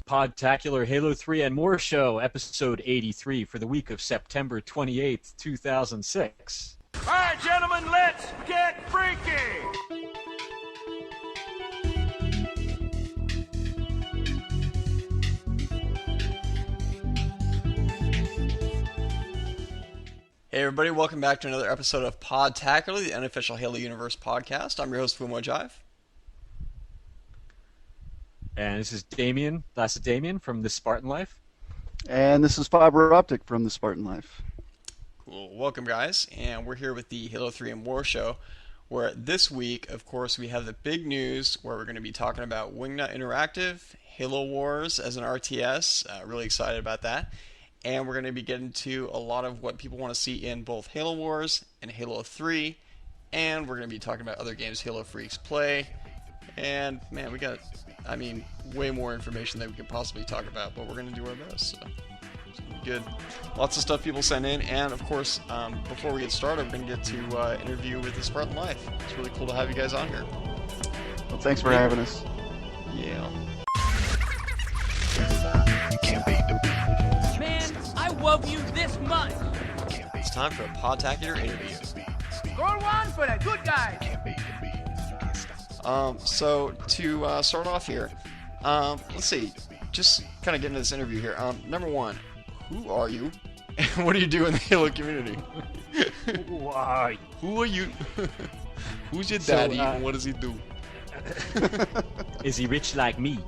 Podtacular Halo 3 and More Show, episode 83 for the week of September 28th, 2006. All right, gentlemen, let's get freaky! Hey everybody, welcome back to another episode of Podtacular, the unofficial Halo Universe podcast. I'm your host, Jive. And this is Damian, that's Damian from This Spartan Life. And this is Fyb3roptik from This Spartan Life. Cool. Welcome, guys. And we're here with the Halo 3 and More Show, where this week, of course, we have the big news where we're going to be talking about Wingnut Interactive, Halo Wars as an RTS. Really excited about that. And we're going to be getting to a lot of what people want to see in both Halo Wars and Halo 3. And we're going to be talking about other games Halo freaks play. And, man, we got, way more information than we could possibly talk about, but we're going to do our best. So, it's going to be good. Lots of stuff people send in. And, of course, before we get started, we're going to get to interview with the Spartan Life. It's really cool to have you guys on here. Well, thanks for having us. Yeah. Man, I love you this much. It's time for a Podtacular interview. Score one for the good guys. So to start off here, let's see, just kind of get into this interview here. Number one, who are you, and what do you do in the Halo community? Why? Who are you? Who's your daddy, and what does he do? Is he rich like me?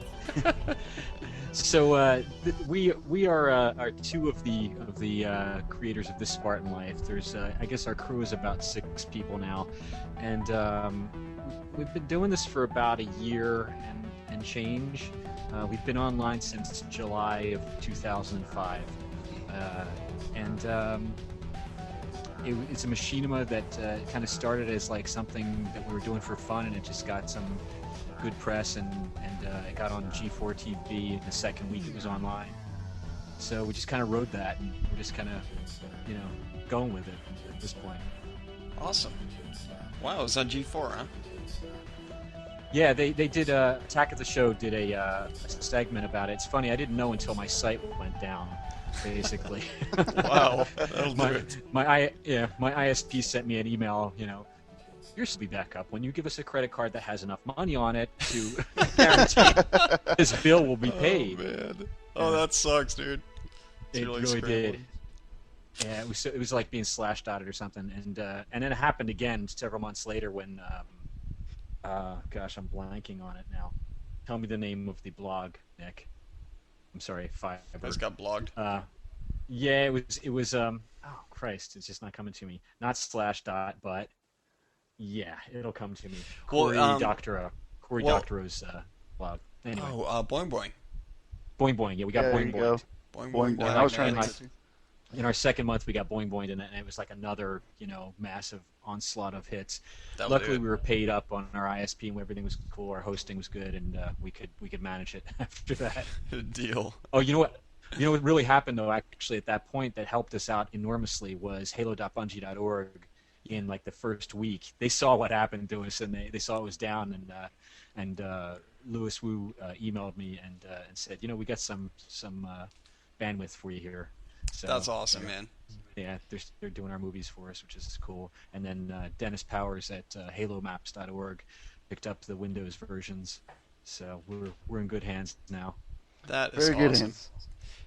So we are two of the creators of This Spartan Life. There's I guess our crew is about 6 people now, and we've been doing this for about a year and change. We've been online since July of 2005, it's a machinima that kind of started as like something that we were doing for fun, and it just got some good press, and it got on G4 TV the second week it was online. So we just kind of rode that, and we're just kind of, going with it at this point. Awesome. Wow, it was on G4, huh? Yeah, they did, Attack of the Show did a segment about it. It's funny, I didn't know until my site went down, basically. Wow, that'll do it. My ISP sent me an email, yours will be back up when you give us a credit card that has enough money on it to guarantee this bill will be paid. Oh, man. Oh, that sucks, dude. It really did. Yeah, it was like being slash dotted or something, and then it happened again several months later when, gosh, I'm blanking on it now. Tell me the name of the blog, Nick. I'm sorry, Fyb. It's got blogged. Yeah, it was. Oh Christ, it's just not coming to me. Not slash dot, but. Yeah, it'll come to me. Corey Doctorow's blog. Anyway. Oh, Boing Boing. Boing Boing. Yeah, we got Boing Boing. Boing Boing. Boing. I was trying to. In our second month, we got Boing Boing, and it was like another, massive onslaught of hits. Luckily, we were paid up on our ISP, and everything was cool. Our hosting was good, and we could manage it after that. Deal. Oh, you know what? You know what really happened though? Actually, at that point, that helped us out enormously was Halo.bungie.org. In like the first week, they saw what happened to us, and they saw it was down, and Lewis Wu emailed me and said, we got some bandwidth for you here. So, that's awesome, man. Yeah, they're doing our movies for us, which is cool. And then Dennis Powers at HaloMaps.org picked up the Windows versions, so we're in good hands now. That is very awesome. Good hands.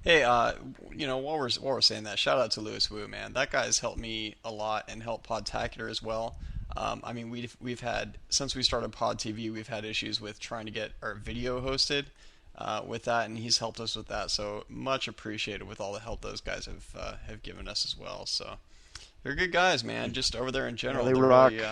Hey, while we're saying that, shout out to Lewis Wu, man. That guy's helped me a lot and helped Podtacular as well. We've had, since we started Pod TV, we've had issues with trying to get our video hosted with that, and he's helped us with that. So much appreciated with all the help those guys have given us as well. So they're good guys, man. Just over there in general, they they're rock. really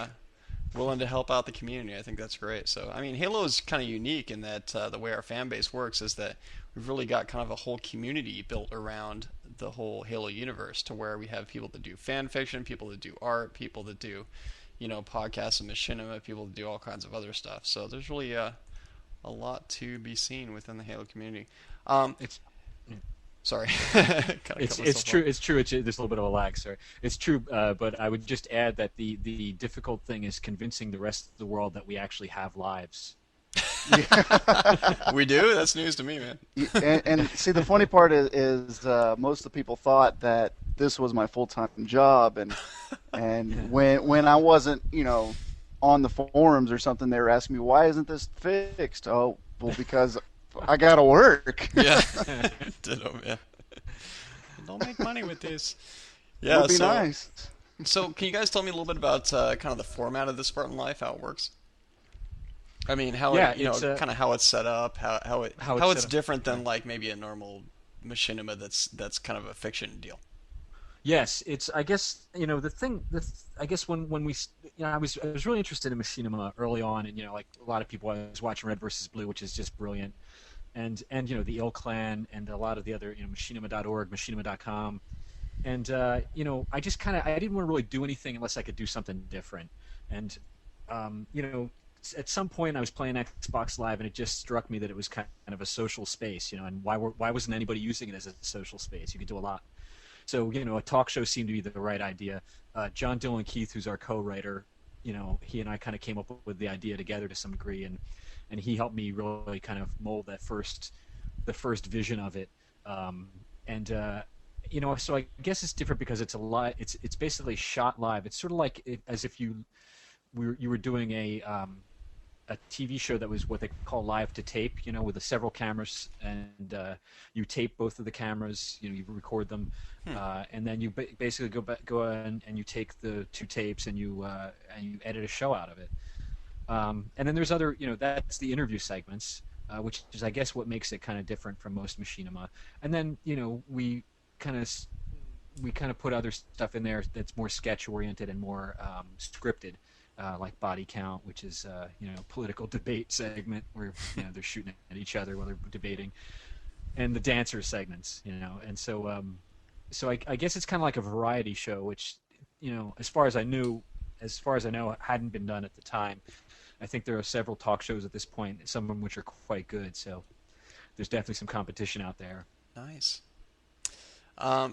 willing to help out the community. I think that's great. So Halo is kind of unique in that the way our fan base works is that we've really got kind of a whole community built around the whole Halo universe, to where we have people that do fan fiction, people that do art, people that do, podcasts and machinima, people that do all kinds of other stuff. So there's really a lot to be seen within the Halo community. Sorry. It's true. It's true. There's a little bit of a lag. Sorry. It's true. But I would just add that the difficult thing is convincing the rest of the world that we actually have lives. We do? That's news to me, man. And see, the funny part is most of the people thought that this was my full-time job, and when I wasn't, on the forums or something, they were asking me, why isn't this fixed? Oh, well, because I gotta work. Yeah. Ditto, man. Don't make money with this. Yeah, It'll be nice. So can you guys tell me a little bit about kind of the format of the Spartan Life, how it works? I mean, how kind of how it's set up, how it's different than like maybe a normal machinima that's kind of a fiction deal. Yes, it's. I guess I guess when we, I was really interested in machinima early on, and like a lot of people, I was watching Red versus Blue, which is just brilliant, and the Ill Clan and a lot of the other machinima.org, machinima.com, and I just I didn't want to really do anything unless I could do something different, and at some point I was playing Xbox Live, and it just struck me that it was kind of a social space, and why wasn't anybody using it as a social space? You could do a lot. So, a talk show seemed to be the right idea. John Dylan Keith, who's our co-writer, he and I kind of came up with the idea together to some degree, and he helped me really kind of mold the first vision of it. So I guess it's different because it's a live. It's basically shot live. It's sort of like as if you were doing a TV show that was what they call live to tape, with the several cameras, and you tape both of the cameras, you record them, and then you basically go and you take the two tapes and you edit a show out of it. And then there's other, that's the interview segments, which is I guess what makes it kind of different from most machinima. And then we kind of put other stuff in there that's more sketch oriented and more scripted. Like Body Count, which is political debate segment where they're shooting at each other while they're debating, and the dancer segments, and so I guess it's kind of like a variety show, which as far as I know, hadn't been done at the time. I think there are several talk shows at this point, some of them which are quite good. So there's definitely some competition out there. Nice.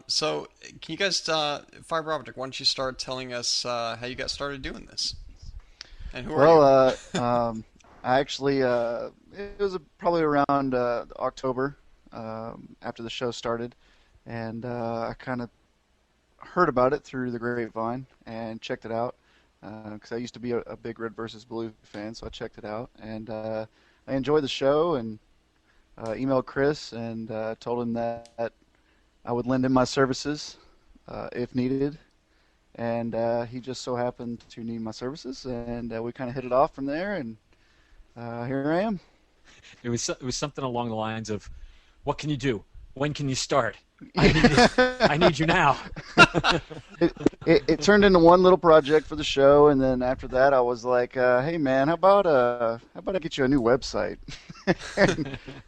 So can you guys, Fyb3roptik, why don't you start telling us how you got started doing this? And who are you? I actually, it was probably around October after the show started, and I kind of heard about it through the grapevine and checked it out because I used to be a big Red versus Blue fan, so I checked it out, and I enjoyed the show, and emailed Chris and told him that I would lend him my services if needed. And he just so happened to need my services, and we kind of hit it off from there, and here I am. It was something along the lines of, "What can you do? When can you start? I need you now." It turned into one little project for the show, and then after that, I was like, "Hey man, how about I get you a new website,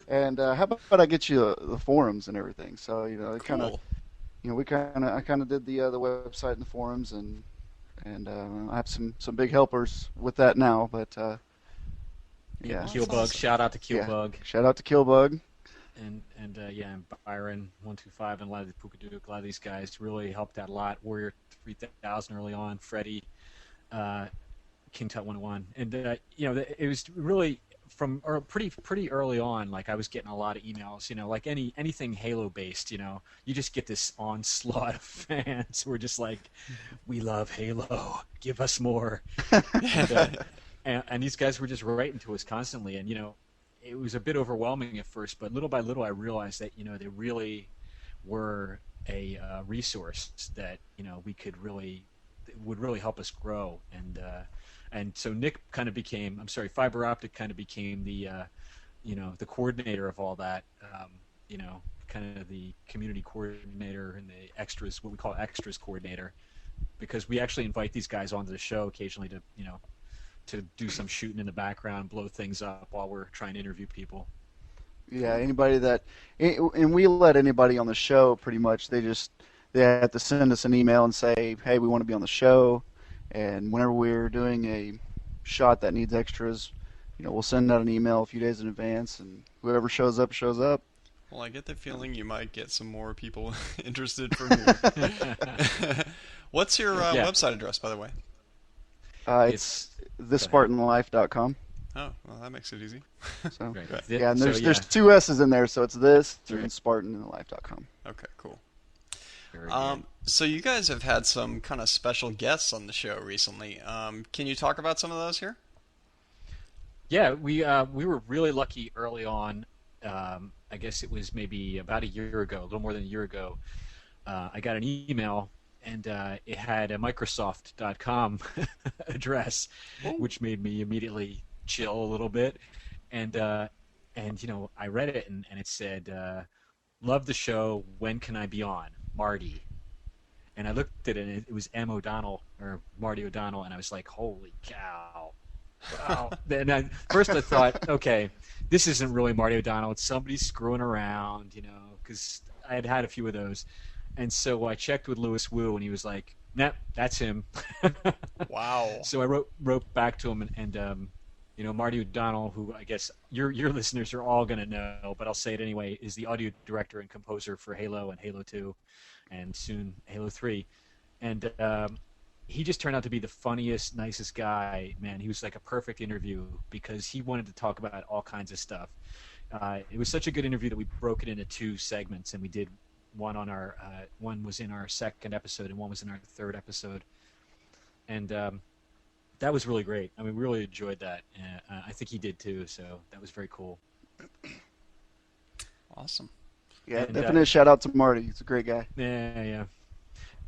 and how about I get you the forums and everything?" So it kind of. Cool. I kind of did the website and the forums, and I have some big helpers with that now. But yeah, Keelbug, shout out to Keelbug. Yeah. Shout out to Keelbug. And Byron 125 and a lot of the Pukaduke, a lot of these guys really helped out a lot. Warrior 3000 early on, Freddie, King Tut 101, and it was really from pretty early on. Like I was getting a lot of emails, like anything Halo based, you just get this onslaught of fans who are just like, "We love Halo, give us more," and these guys were just writing to us constantly, and it was a bit overwhelming at first, but little by little I realized that they really were a resource that would really help us grow, and so Nick kind of became, Fyb3roptik kind of became the the coordinator of all that, kind of the community coordinator and the extras, what we call extras coordinator, because we actually invite these guys onto the show occasionally to do some shooting in the background, blow things up while we're trying to interview people. Yeah, anybody and we let anybody on the show pretty much. They have to send us an email and say, "Hey, we want to be on the show," and whenever we're doing a shot that needs extras, we'll send out an email a few days in advance, and whoever shows up shows up. Well, I get the feeling you might get some more people interested from here. What's your website address, by the way? It's thisspartanlife.com. Oh, well, that makes it easy. So Right. yeah, and So, there's 2S's in there, so it's this and SpartanLife.com. Okay, cool. Very good. So you guys have had some kind of special guests on the show recently. Can you talk about some of those here? Yeah, we were really lucky early on. I guess it was maybe about a year ago, a little more than a year ago. I got an email, and it had a Microsoft.com address, which made me immediately chill a little bit. And I read it, and it said, "Love the show. When can I be on, Marty?" And I looked at it, and it was M. O'Donnell, or Marty O'Donnell, and I was like, "Holy cow!" Wow. Then first I thought, okay, this isn't really Marty O'Donnell. It's somebody screwing around, because I had had a few of those. And so I checked with Louis Wu, and he was like, "Nah, that's him." Wow. So I wrote back to him, and Marty O'Donnell, who I guess your listeners are all going to know, but I'll say it anyway, is the audio director and composer for Halo and Halo 2, and soon Halo 3. And he just turned out to be the funniest, nicest guy, man. He was like a perfect interview because he wanted to talk about all kinds of stuff. It was such a good interview that we broke it into 2 segments, and we did one on our one was in our second episode, and one was in our third episode. And that was really great. I mean, we really enjoyed that. I think he did too, so that was very cool. Awesome. Yeah, And, definite shout out to Marty. He's a great guy. Yeah.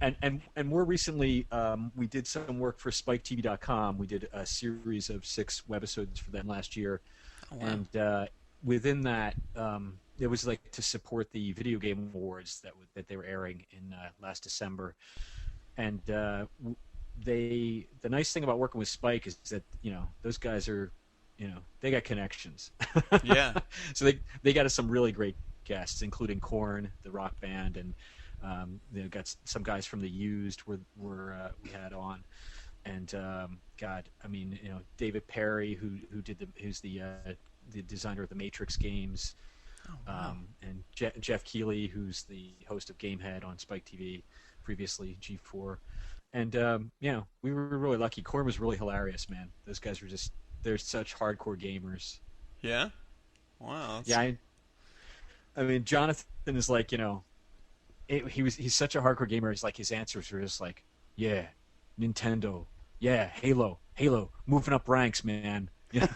And more recently, we did some work for SpikeTV.com. We did a series of 6 webisodes for them last year. Oh, wow. And within that, it was like to support the video game awards that they were airing in last December. And the nice thing about working with Spike is that those guys are they got connections. Yeah. So they got us some really great guests, including Korn, the rock band, and they got some guys from the Used we had on, and God, I mean, David Perry, who's the designer of the Matrix games, and Jeff Keighley, who's the host of Gamehead on Spike TV, previously G4, and we were really lucky. Korn was really hilarious, man. Those guys were they're such hardcore gamers. Yeah. Wow. Yeah, I mean, Jonathan is like, he's such a hardcore gamer. He's like, his answers were just like, yeah, Nintendo, yeah, Halo, moving up ranks, man. And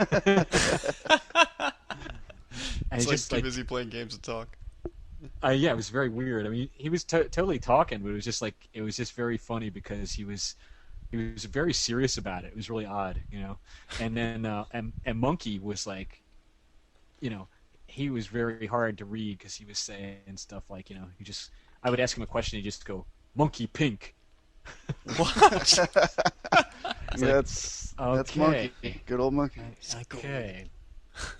It's like just too busy playing games to talk. Yeah, it was very weird. I mean, he was totally talking, but it was just very funny because he was very serious about it. It was really odd, And then and Monkey was like, he was very hard to read because he was saying stuff like, I would ask him a question, he'd just go, "Monkey Pink." What? That's okay. Monkey. Good old Monkey. Okay.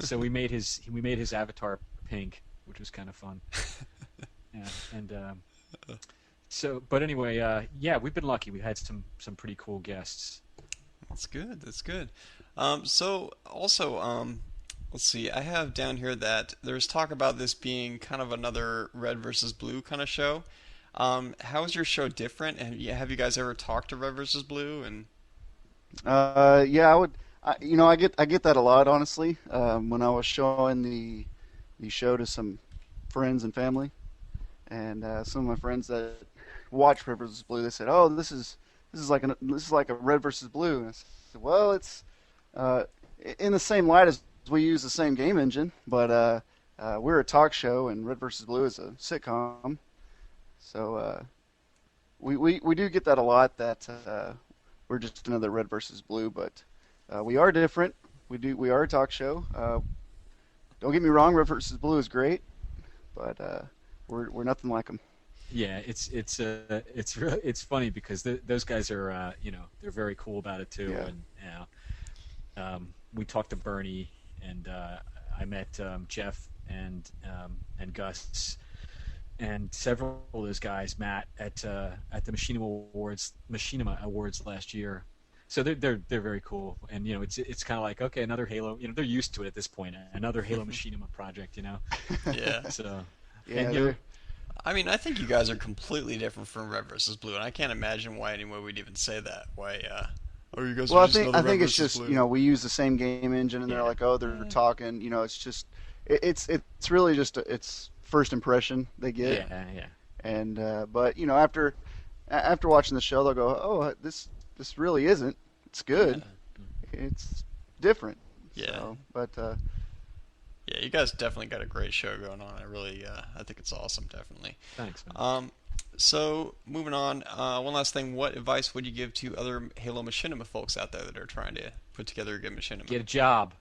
So we made his avatar pink, which was kind of fun. Yeah, and but anyway, we've been lucky. We've had some pretty cool guests. That's good. That's good. So also, let's see. I have down here that there's talk about this being kind of another Red versus Blue kind of show. How is your show different? And have you guys ever talked to Red versus Blue? And yeah, I would. I get that a lot, honestly. When I was showing the show to some friends and family, and some of my friends that watch Red vs. Blue, they said, "Oh, this is like a Red vs. Blue." And I said, "Well, it's in the same light as we use the same game engine, but we're a talk show, and Red vs. Blue is a sitcom." So we do get that a lot. That we're just another Red vs. Blue, but we are different. We are a talk show. Don't get me wrong, Red vs. Blue is great, but we're nothing like them. Yeah, it's funny because those guys are they're very cool about it too. Yeah. And we talked to Bernie, and I met Jeff and Gus and several of those guys, Matt, at the Machinima Awards last year. So they're very cool, and it's kind of like, okay, another Halo. They're used to it at this point. Another Halo Machinima project. Yeah. So Yeah. I mean, I think you guys are completely different from Red versus Blue, and I can't imagine why anyone would even say that. Why Or you guys Well, are I just think another it's just we use the same game engine, and they're like, oh, they're talking. It's just it's really just it's first impression they get. Yeah. And but after watching the show, they'll go, oh, this really isn't. It's good. Yeah. It's different. Yeah. So, but yeah, you guys definitely got a great show going on. I think it's awesome, definitely. Thanks, man. So moving on, one last thing. What advice would you give to other Halo Machinima folks out there that are trying to put together a good Machinima? Get a job.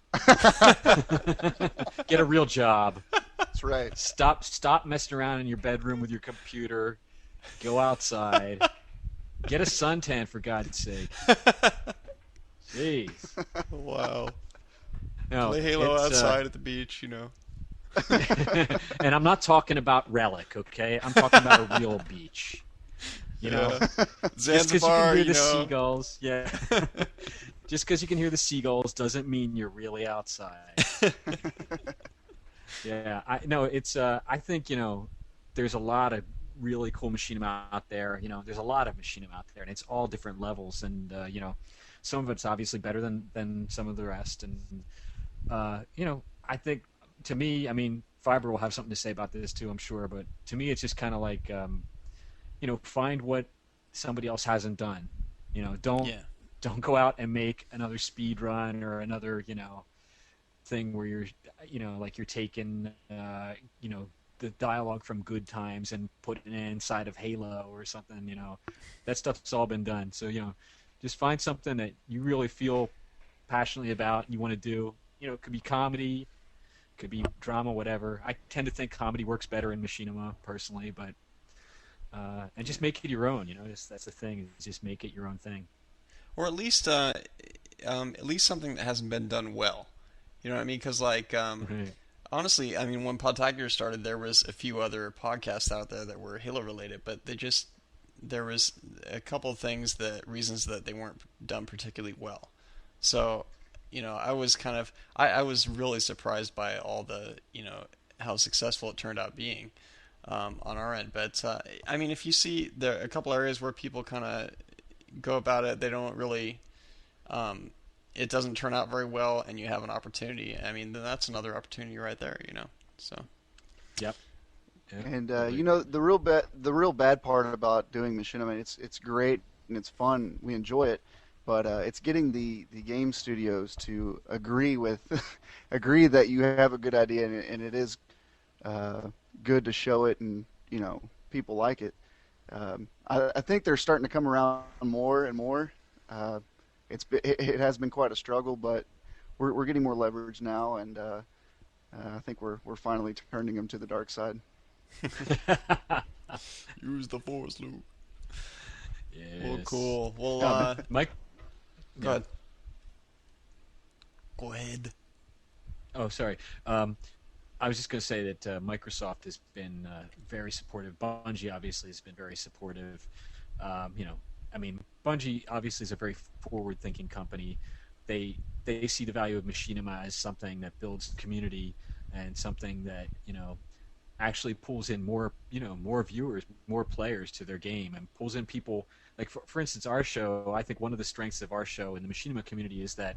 Get a real job. that's right. Stop messing around in your bedroom with your computer. Go outside. Get a suntan, for God's sake. Jeez. Wow. No, Play Halo it's, outside at the beach, and I'm not talking about Relic, okay? I'm talking about a real beach. Just because you Zanzibar, can hear the seagulls, just because you can hear the seagulls doesn't mean you're really outside. Yeah, I think there's a lot of really cool machinima out there. There's a lot of machinima out there, and it's all different levels, and some of it's obviously better than some of the rest, and I think, to me, I mean, Fyb3 will have something to say about this too, I'm sure, but to me it's just kind of like, find what somebody else hasn't done. Don't go out and make another speed run or another, thing where you're, like you're taking, the dialogue from Good Times and putting it inside of Halo or something, that stuff's all been done. So, just find something that you really feel passionately about, you want to do. It could be comedy, could be drama, whatever. I tend to think comedy works better in machinima, personally, but and just make it your own. That's the thing. Is just make it your own thing. Or at least something that hasn't been done well. You know what I mean? Because honestly, I mean, when Podtacular started, there was a few other podcasts out there that were Halo related, but there was a couple of reasons that they weren't done particularly well. So, I was I was really surprised by all the, how successful it turned out being on our end. But, I mean, if you see there are a couple areas where people kind of go about it, they don't really, it doesn't turn out very well, and you have an opportunity, I mean, then that's another opportunity right there, so. Yep. Yeah. And the real bad part about doing machinima, it's great and it's fun. We enjoy it, but it's getting the game studios to agree that you have a good idea and it is good to show it, and people like it. I think they're starting to come around more and more. It has been quite a struggle, but we're getting more leverage now, and I think we're finally turning them to the dark side. Use the Force, Luke. Yes. Well, cool. Well, Mike. Go ahead. Go ahead. Oh, sorry. I was just going to say that Microsoft has been very supportive. Bungie obviously has been very supportive. I mean, Bungie obviously is a very forward-thinking company. They see the value of machinima as something that builds community and something that actually pulls in more viewers, more players to their game, and pulls in people like for instance our show. I think one of the strengths of our show in the machinima community is that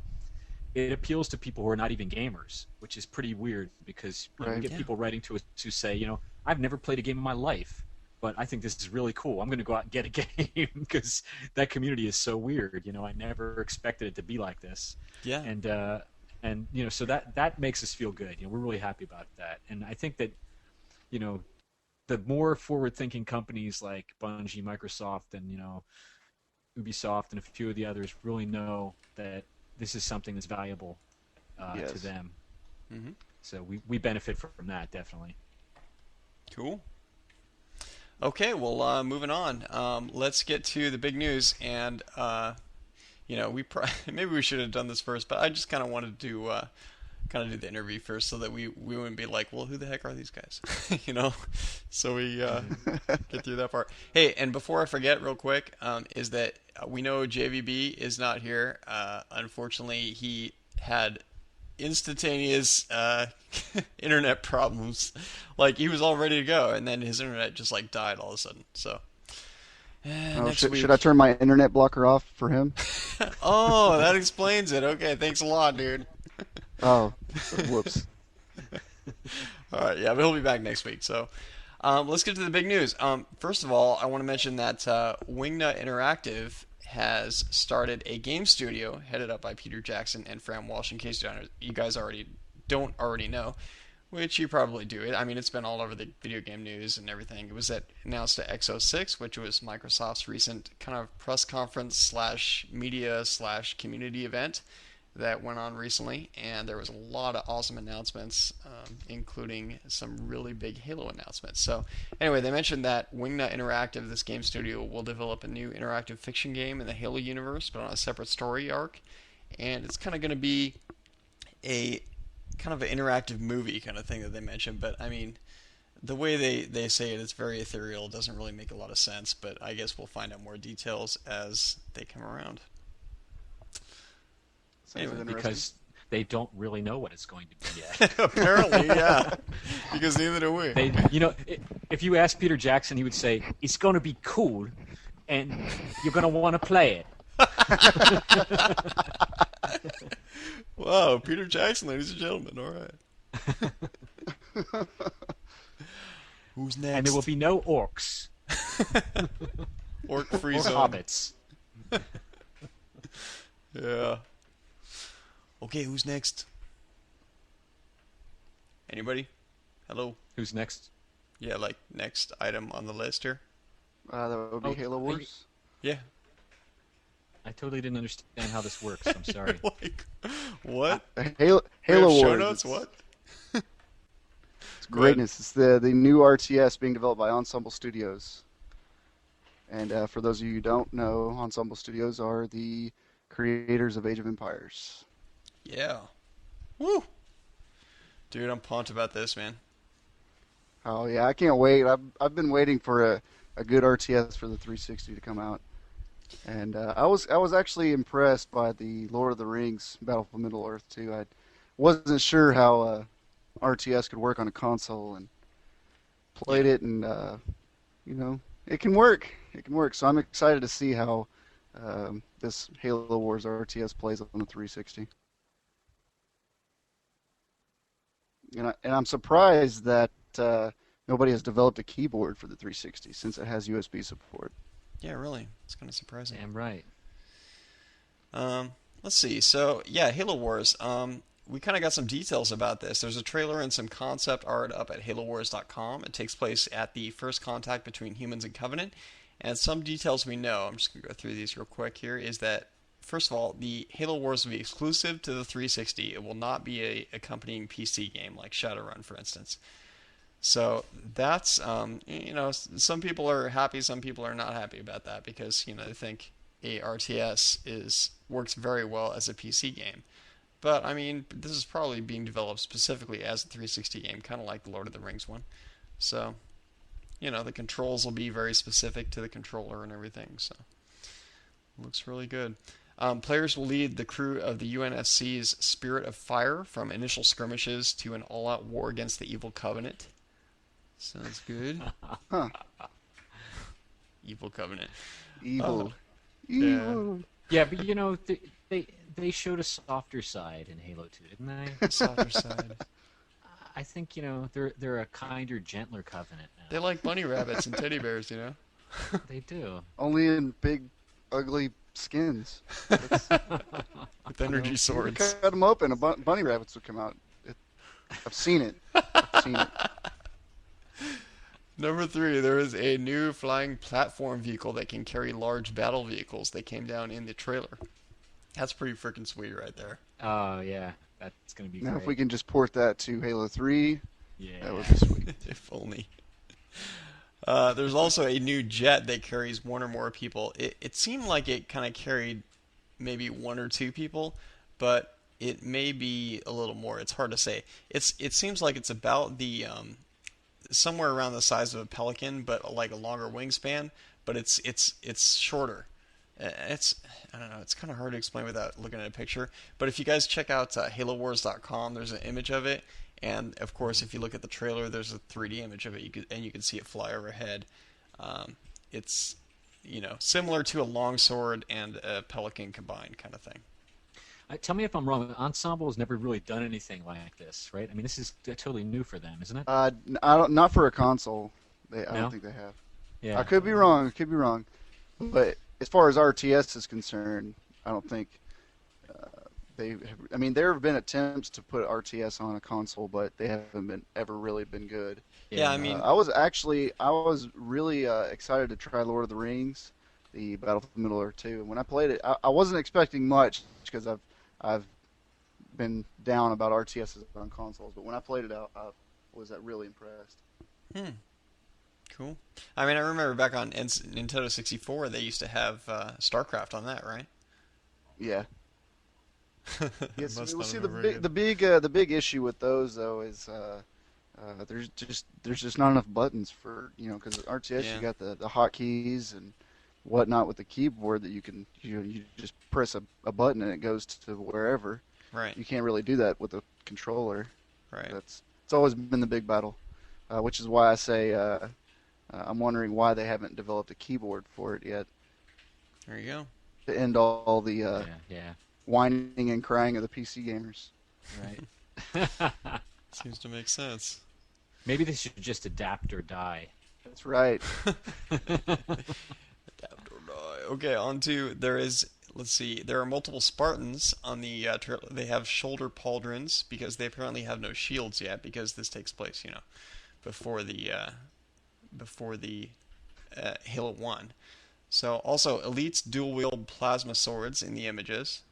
it appeals to people who are not even gamers, which is pretty weird because we get people writing to us who say, I've never played a game in my life, but I think this is really cool. I'm going to go out and get a game because that community is so weird. I never expected it to be like this. Yeah. And so that makes us feel good. We're really happy about that. And I think that, the more forward-thinking companies like Bungie, Microsoft, and Ubisoft, and a few of the others really know that this is something that's valuable to them. Mm-hmm. So we benefit from that, definitely. Cool. Okay, well, moving on. Let's get to the big news, and maybe we should have done this first, but I just kind of wanted to do the interview first so that we wouldn't be like, well, who the heck are these guys? So we get through that part. Hey, and before I forget, real quick, is that we know JVB is not here. Unfortunately, he had instantaneous internet problems. Like, he was all ready to go, and then his internet just died all of a sudden. So Oh, Next week. should I turn my internet blocker off for him? Oh, that explains it. Okay, thanks a lot, dude. Oh, whoops. All right, yeah, but he'll be back next week. So let's get to the big news. First of all, I want to mention that Wingnut Interactive has started a game studio headed up by Peter Jackson and Fran Walsh. In case you guys don't already know, which you probably do. I mean, it's been all over the video game news and everything. It was announced at X06, which was Microsoft's recent kind of press conference slash media slash community event that went on recently, and there was a lot of awesome announcements, including some really big Halo announcements. So anyway, they mentioned that Wingnut Interactive, this game studio, will develop a new interactive fiction game in the Halo universe, but on a separate story arc, and it's kind of going to be a kind of an interactive movie kind of thing that they mentioned. But I mean, the way they say it, it's very ethereal. It doesn't really make a lot of sense, but I guess we'll find out more details as they come around. Anyway, Because they don't really know what it's going to be yet. Apparently, yeah. Because neither do we. If you ask Peter Jackson, he would say, it's going to be cool, and you're going to want to play it. Wow, Peter Jackson, ladies and gentlemen. All right. Who's next? And there will be no orcs. Orc-free or zone. hobbits. Yeah. Okay, who's next? Anybody? Hello? Who's next? Yeah, like next item on the list here? that would be Halo Wars. Yeah. I totally didn't understand how this works. I'm sorry. Like, what? Halo We have Wars. show notes? What? It's greatness. It's the new RTS being developed by Ensemble Studios. And for those of you who don't know, Ensemble Studios are the creators of Age of Empires. Yeah. Woo! Dude, I'm pumped about this, man. Oh yeah, I can't wait. I've been waiting for a good RTS for the 360 to come out. And I was actually impressed by the Lord of the Rings Battle for Middle Earth too. I wasn't sure how RTS could work on a console, and played it, and it can work. It can work. So I'm excited to see how this Halo Wars RTS plays on the 360. And I'm surprised that nobody has developed a keyboard for the 360 since it has USB support. Yeah, really. It's kind of surprising. Damn right. Let's see. So, yeah, Halo Wars. We kind of got some details about this. There's a trailer and some concept art up at HaloWars.com. It takes place at the first contact between humans and Covenant. And some details we know, I'm just going to go through these real quick here, is that, first of all, the Halo Wars will be exclusive to the 360. It will not be a accompanying PC game like Shadowrun, for instance. So that's, some people are happy, some people are not happy about that because, they think a RTS works very well as a PC game. But, I mean, this is probably being developed specifically as a 360 game, kind of like the Lord of the Rings one. So, the controls will be very specific to the controller and everything, so looks really good. Players will lead the crew of the UNSC's Spirit of Fire from initial skirmishes to an all-out war against the evil Covenant. Sounds good. Huh. Evil Covenant. Evil. Yeah. Evil. Yeah, but they showed a softer side in Halo 2, didn't they? Softer side. I think they're a kinder, gentler Covenant now. They like bunny rabbits and teddy bears, They do. Only in big, ugly skins. with energy swords. Cut them open, bunny rabbits would come out. I've seen it. Number 3, there is a new flying platform vehicle that can carry large battle vehicles that came down in the trailer. That's pretty freaking sweet right there. Oh, yeah. That's going to be Now, great. if we can just port that to Halo 3, Yeah. that would be sweet. If only. There's also a new jet that carries one or more people. It seemed like it kind of carried maybe one or two people, but it may be a little more. It's hard to say. It seems like it's about the somewhere around the size of a Pelican, but like a longer wingspan. But it's shorter. I don't know. It's kind of hard to explain without looking at a picture. But if you guys check out HaloWars.com, there's an image of it. And, of course, if you look at the trailer, there's a 3D image of it, you can see it fly overhead. It's similar to a longsword and a pelican combined kind of thing. Tell me if I'm wrong. Ensemble has never really done anything like this, right? I mean, this is totally new for them, isn't it? I don't, not for a console. I No? don't think they have. Yeah. I could be wrong. I could be wrong. But as far as RTS is concerned, I don't think they have. I mean, there have been attempts to put RTS on a console, but they haven't ever really been good. Yeah, I mean, I was really excited to try Lord of the Rings, the Battlefield Middle-earth 2. And when I played it, I wasn't expecting much because I've been down about RTSs on consoles, but when I played it out, I was really impressed. Cool. I mean, I remember back on Nintendo 64, they used to have StarCraft on that, right? Yeah. Yes. Must We'll not see have the been the big issue with those though is there's just not enough buttons for because RTS Yeah. you got the hotkeys and whatnot with the keyboard that you can you just press a button and it goes to wherever. Right. You can't really do that with a controller. Right. It's always been the big battle, which is why I say I'm wondering why they haven't developed a keyboard for it yet There you go. to end all the Yeah. whining and crying of the PC gamers. Right. Seems to make sense. Maybe they should just adapt or die. That's right. Okay, let's see, there are multiple Spartans on the they have shoulder pauldrons because they apparently have no shields yet because this takes place, before the Halo 1. So also elites dual wield plasma swords in the images.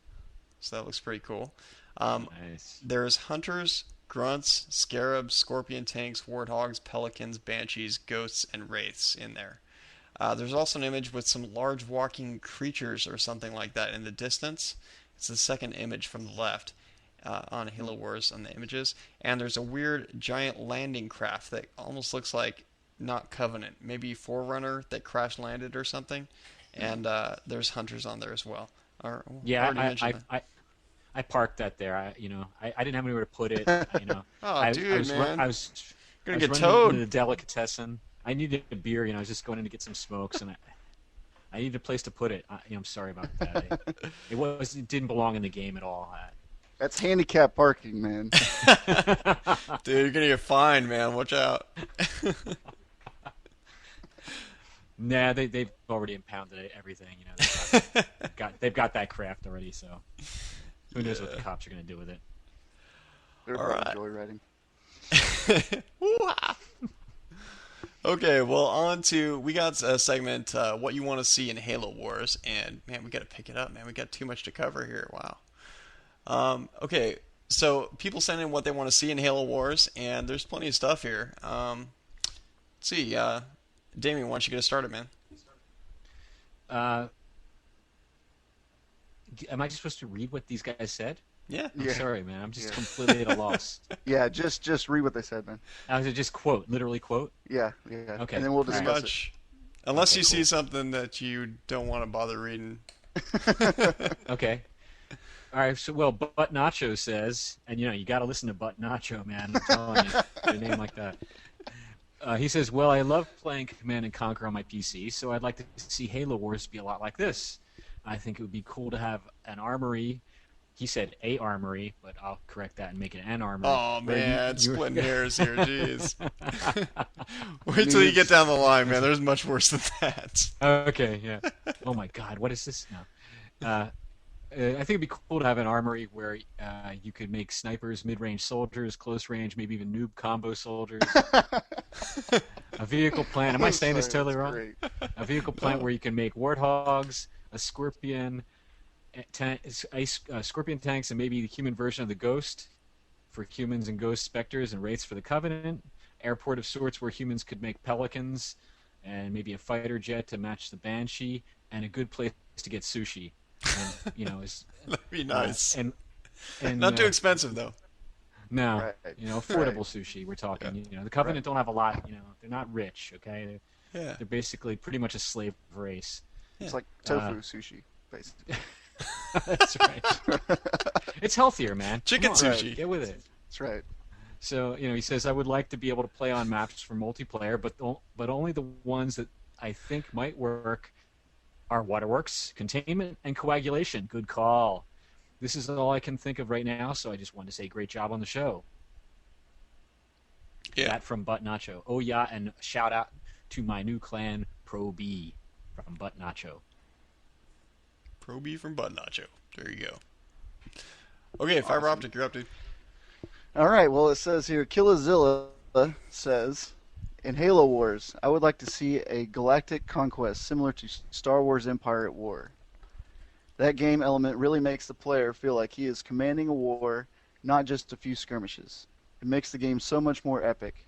So that looks pretty cool. Nice. There's hunters, grunts, scarabs, scorpion tanks, warthogs, pelicans, banshees, ghosts, and wraiths in there. There's also an image with some large walking creatures or something like that in the distance. It's the second image from the left on Halo Wars on the images. And there's a weird giant landing craft that almost looks like not Covenant, maybe Forerunner that crash landed or something. And there's hunters on there as well. Yeah, I parked that there. I didn't have anywhere to put it. Oh, dude, man. I was Gonna running get towed. into the delicatessen. I needed a beer. I was just going in to get some smokes, and I needed a place to put it. I'm sorry about that. It didn't belong in the game at all. That's handicap parking, man. Dude, you're gonna get fined, man. Watch out. Nah, they've already impounded everything. They've got that craft already. So who knows what the cops are going to do with it? They're All probably right. joyriding. Woo-ah. Okay, well, on to, we got a segment, what you want to see in Halo Wars, and man, we got to pick it up, man. We got too much to cover here. Wow. Okay, so people send in what they want to see in Halo Wars, and there's plenty of stuff here. Let's see, Damian, why don't you get us started, man? Am I supposed to read what these guys said? Yeah. I'm sorry, man. I'm just completely at a loss. Yeah, just read what they said, man. I was just literally quote. Yeah. Okay. And then we'll Pretty discuss much. Unless Okay, you see cool. something that you don't want to bother reading. Okay. All right. So, Butt Nacho says, and you got to listen to Butt Nacho, man. I'm telling you, a name like that. He says, well, I love playing Command & Conquer on my PC, so I'd like to see Halo Wars be a lot like this. I think it would be cool to have an armory. He said a armory, but I'll correct that and make it an armory. Oh, where man, you- splitting hairs here, jeez. Wait till you get down the line, man. There's much worse than that. Okay, yeah. Oh my God, what is this now? I think it'd be cool to have an armory where you could make snipers, mid-range soldiers, close range, maybe even noob combo soldiers. A vehicle plant. Am I saying this totally That's wrong? great. A vehicle plant where you can make warthogs, a scorpion, scorpion tanks, and maybe the human version of the ghost for humans and ghost specters and wraiths for the Covenant. Airport of sorts where humans could make pelicans, and maybe a fighter jet to match the Banshee, and a good place to get sushi. And, That'd be nice. and Not too expensive, though. No, Right. affordable sushi. We're talking. The Covenant don't have a lot. They're not rich. Okay, Yeah. they're basically pretty much a slave race. It's like tofu sushi, basically. That's right. It's healthier, man. Chicken Come on, sushi. Get with it. That's right. So he says I would like to be able to play on maps for multiplayer, but only the ones that I think might work Our waterworks, containment, and coagulation. Good call. This is all I can think of right now, so I just wanted to say great job on the show. Yeah. That from Butt Nacho. Oh, yeah, and shout out to my new clan, Pro B, from Butt Nacho. Pro B from Bud Nacho. There you go. Okay, Fyb3roptik, you're up, dude. All right. Well, it says here, Killazilla says, in Halo Wars, I would like to see a galactic conquest similar to Star Wars Empire at War. That game element really makes the player feel like he is commanding a war, not just a few skirmishes. It makes the game so much more epic.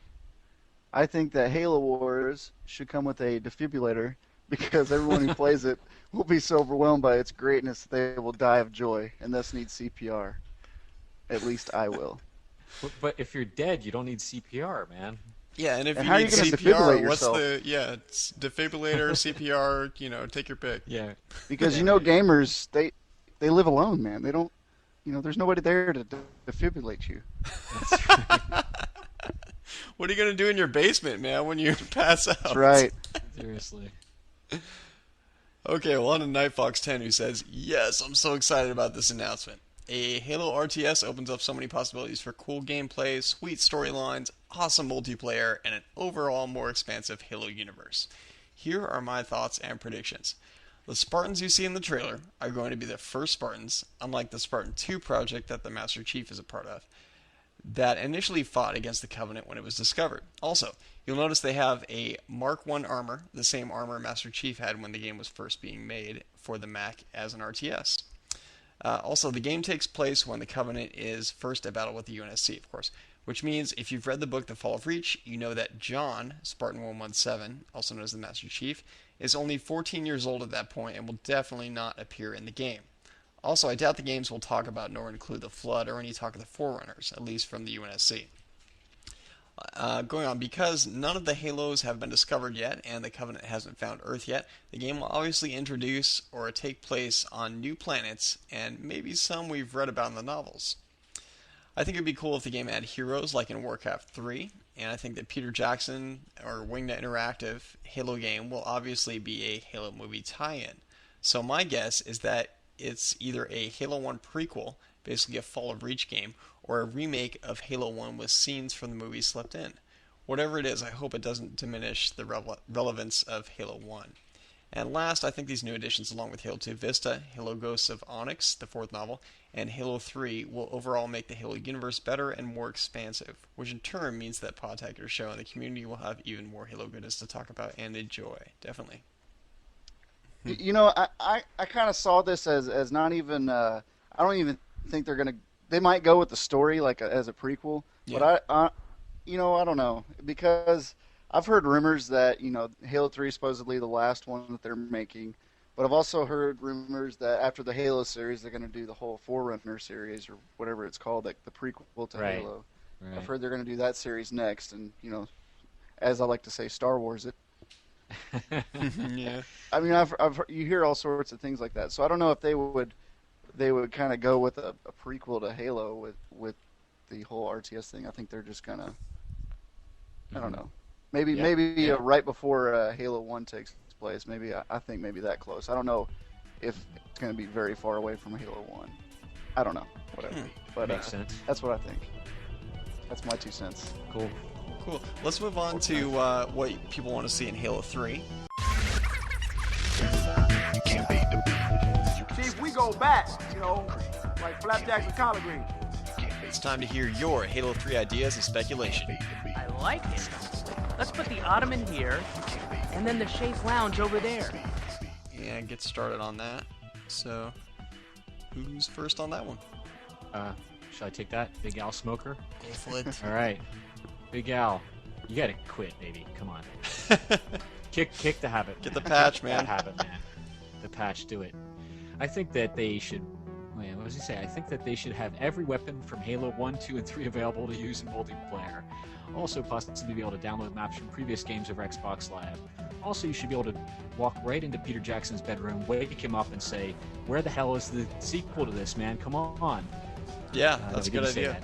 I think that Halo Wars should come with a defibrillator because everyone who plays it will be so overwhelmed by its greatness that they will die of joy and thus need CPR. At least I will. But if you're dead, you don't need CPR, man. Yeah, and if And you how are need you gonna CPR, defibrillate what's yourself? it's defibrillator, CPR, take your pick. Yeah. Because gamers they live alone, man. They don't, there's nobody there to defibrillate you. What are you going to do in your basement, man, when you pass out? That's right. Seriously. Okay, well, on to Nightfox10, who says, yes, I'm so excited about this announcement. A Halo RTS opens up so many possibilities for cool gameplay, sweet storylines, awesome multiplayer, and an overall more expansive Halo universe. Here are my thoughts and predictions. The Spartans you see in the trailer are going to be the first Spartans, unlike the Spartan 2 project that the Master Chief is a part of, that initially fought against the Covenant when it was discovered. Also, you'll notice they have a Mark I armor, the same armor Master Chief had when the game was first being made for the Mac as an RTS. Also, the game takes place when the Covenant is first at battle with the UNSC, of course, which means if you've read the book The Fall of Reach, you know that John, Spartan 117, also known as the Master Chief, is only 14 years old at that point and will definitely not appear in the game. Also, I doubt the games will talk about nor include the Flood or any talk of the Forerunners, at least from the UNSC. Going on, because none of the Halos have been discovered yet and the Covenant hasn't found Earth yet, the game will obviously introduce or take place on new planets and maybe some we've read about in the novels. I think it would be cool if the game had heroes like in Warcraft 3, and I think that Peter Jackson or Wingnut Interactive Halo game will obviously be a Halo movie tie-in. So my guess is that it's either a Halo 1 prequel, basically a Fall of Reach game, or a remake of Halo 1 with scenes from the movie slipped in. Whatever it is, I hope it doesn't diminish the relevance of Halo 1. And last, I think these new additions, along with Halo 2 Vista, Halo Ghosts of Onyx, the fourth novel, and Halo 3, will overall make the Halo universe better and more expansive, which in turn means that Podtacular show and the community will have even more Halo goodness to talk about and enjoy. Definitely. I kind of saw this as not even. I don't even think they're gonna. They might go with the story as a prequel, but I don't know, because I've heard rumors that Halo 3 is supposedly the last one that they're making, but I've also heard rumors that after the Halo series they're going to do the whole Forerunner series or whatever it's called, like the prequel to Halo. Right. I've heard they're going to do that series next, and as I like to say, Star Wars it. Yeah. I mean, you hear all sorts of things like that, so I don't know if they would kind of go with a prequel to Halo with the whole RTS thing. I think they're just gonna, I don't know, maybe right before Halo 1 takes place. Maybe I think maybe that close. I don't know if it's gonna be very far away from Halo 1. I don't know, whatever. But Makes sense. that's what I think. That's my 2 cents. Cool. Cool. Let's move on to what people want to see in Halo 3. Chief, we go back, like flapjacks and collard greens. It's time to hear your Halo 3 ideas and speculation. I like it. Let's put the Ottoman here, and then the Chaise Lounge over there. And get started on that. So, who's first on that one? Should I take that? Big Al Smoker? Go for it. All right. Big Al, you gotta quit, baby. Come on. Kick the habit. Get the patch, man. That habit, man. The patch, do it. I think that they should. Wait, what does he say? I think that they should have every weapon from Halo 1, 2, and 3 available to use in multiplayer. Also, possibly be able to download maps from previous games over Xbox Live. Also, you should be able to walk right into Peter Jackson's bedroom, wake him up, and say, "Where the hell is the sequel to this, man? Come on." Yeah, No, that's a he good didn't say idea.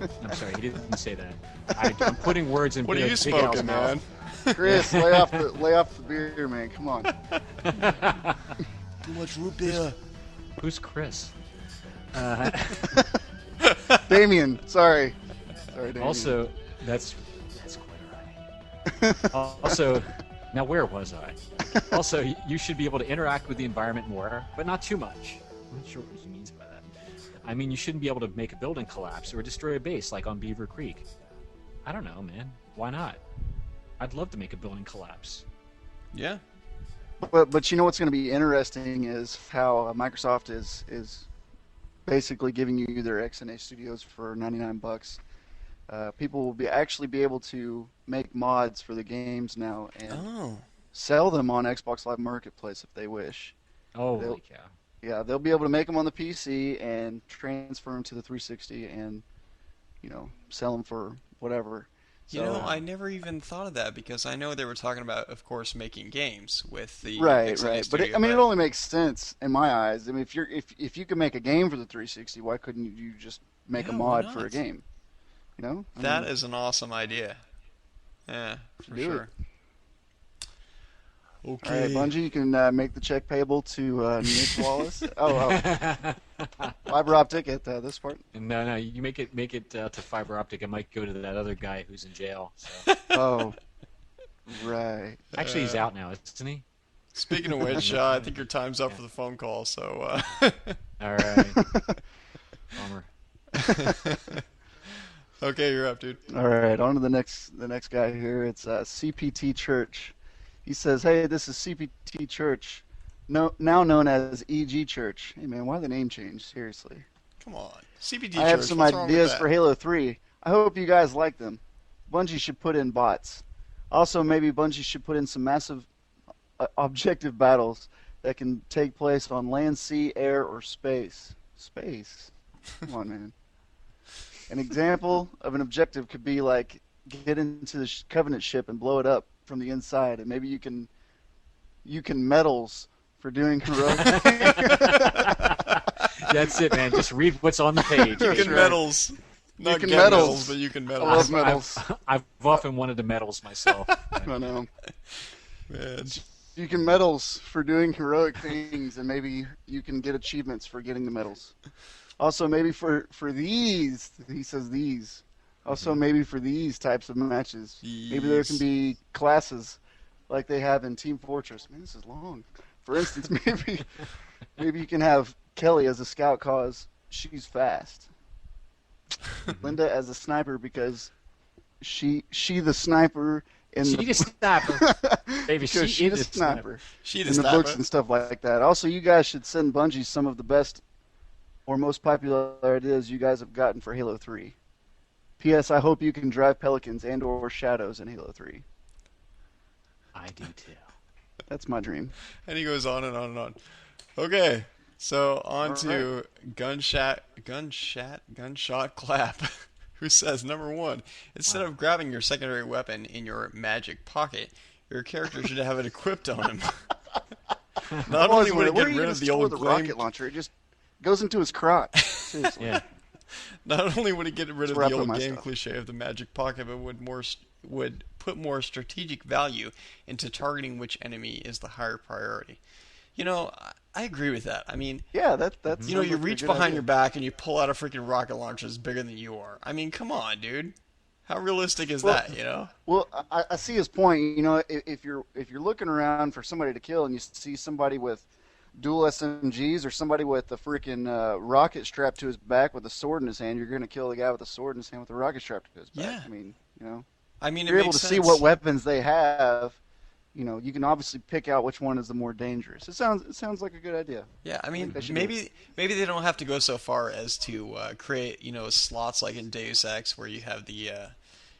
that. I'm sorry, he didn't say that. I'm putting words in What are you Big Al's smoking, mouth. man? Chris, lay off the beer, man. Come on. Too much root beer. Who's Chris? Damian, sorry, Damian. Also, that's quite alright. Also, now where was I? Also, you should be able to interact with the environment more, but not too much. I'm not sure what he means by that. I mean, you shouldn't be able to make a building collapse or destroy a base like on Beaver Creek. I don't know, man. Why not? I'd love to make a building collapse. Yeah. But you know what's going to be interesting is how Microsoft is basically giving you their XNA studios for $99. People will actually be able to make mods for the games now and sell them on Xbox Live Marketplace if they wish. Holy cow. Yeah, they'll be able to make them on the PC and transfer them to the 360 and, sell them for whatever. You know, I never even thought of that because I know they were talking about, of course, making games with the right. studio, But it only makes sense in my eyes. I mean, if you can make a game for the 360, why couldn't you just make a mod for a game? That is an awesome idea. Yeah, for sure. Okay. All right, Bungie, you can make the check payable to Nick Wallace. Fyb3roptik at this part. No, you make it to Fyb3roptik. It might go to that other guy who's in jail. So. Oh, right. Actually, he's out now, isn't he? Speaking of which, I think your time's up for the phone call. So. All right. Bummer. Okay, you're up, dude. All right, on to the next guy here. It's CPT Church. He says, "Hey, this is CPT Church, now known as EG Church." Hey, man, why the name change? Seriously. Come on, CPT I Church. have some ideas for Halo 3. I hope you guys like them. Bungie should put in bots. Also, maybe Bungie should put in some massive objective battles that can take place on land, sea, air, or space. Space? Come on, man. An example of an objective could be like get into the Covenant ship and blow it up from the inside, and maybe you can medals for doing heroic. That's it, man. Just read what's on the page. You can medals. Not You can get medals. but you can I medals. love medals. I've often wanted to medals myself. I know. Man. You can medals for doing heroic things, and maybe you can get achievements for getting the medals. Also, maybe for these, he says these. Also, maybe for these types of matches, maybe there can be classes like they have in Team Fortress. Man, this is long. For instance, maybe you can have Kelly as a scout cause she's fast. Linda as a sniper because she the sniper in She the sniper. Baby, because she the is the sniper. She the in the sniper. books and stuff like that. Also, you guys should send Bungie some of the best or most popular ideas you guys have gotten for Halo 3. P.S. I hope you can drive Pelicans and or Shadows in Halo 3. I do too. That's my dream. And he goes on and on and on. Okay, so on to Gunshot Clap, who says, number 1, instead of grabbing your secondary weapon in your magic pocket, your character should have it equipped on him. Not only would it get rid of the old rocket launcher, it just goes into his crotch. Seriously. Yeah. Not only would it get rid of wrap the up old my game stuff. cliche of the magic pocket, but would put more strategic value into targeting which enemy is the higher priority. You know, I agree with that. I mean, Yeah, that's. you know, you sounds like a reach good behind idea. your back and you pull out a freaking rocket launcher that's bigger than you are. I mean, come on, dude. How realistic is that? You know? Well, I see his point. You know, if you're looking around for somebody to kill and you see somebody with dual SMGs or somebody with a freaking rocket strapped to his back with a sword in his hand, you're going to kill the guy with a sword in his hand with a rocket strapped to his back. Yeah. I mean, you know, I mean, you're it able makes to sense. see what weapons they have. You know, you can obviously pick out which one is the more dangerous. It sounds like a good idea. Yeah, I mean, they should maybe they don't have to go so far as to create, you know, slots like in Deus Ex where you have the,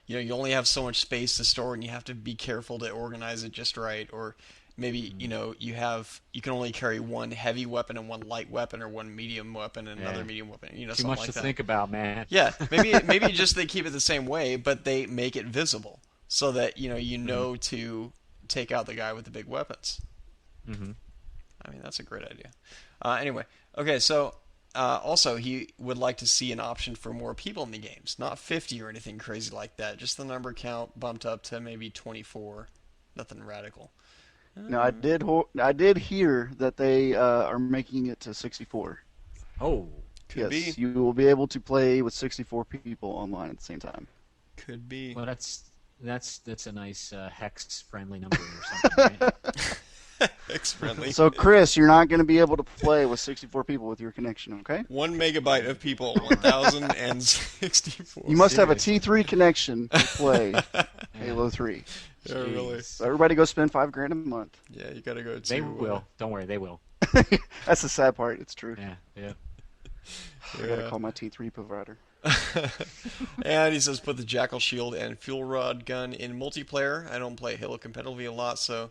you know, you only have so much space to store and you have to be careful to organize it just right. Or maybe, you know, you can only carry one heavy weapon and one light weapon, or one medium weapon and another medium weapon. You know, Too something much like to that. think about, man. Yeah, maybe just they keep it the same way, but they make it visible so that you know to take out the guy with the big weapons. Mm-hmm. I mean, that's a great idea. Anyway, okay, so Also, he would like to see an option for more people in the games, not 50 or anything crazy like that. Just the number count bumped up to maybe 24. Nothing radical. Now, I did hear that they are making it to 64. Oh, Could Yes, be. you will be able to play with 64 people online at the same time. Could be. well, that's a nice hex-friendly number or something, right? X-friendly. So, Chris, you're not going to be able to play with 64 people with your connection, okay? 1 megabyte of people, 1,064. You must have a T3 connection to play Halo 3. Yeah, really. So everybody go spend $5,000 a month. Yeah, you gotta go to. They will. Don't worry, they will. That's the sad part. It's true. Yeah. I gotta call my T3 provider. And he says put the Jackal Shield and Fuel Rod gun in multiplayer. I don't play Halo competitively a lot, so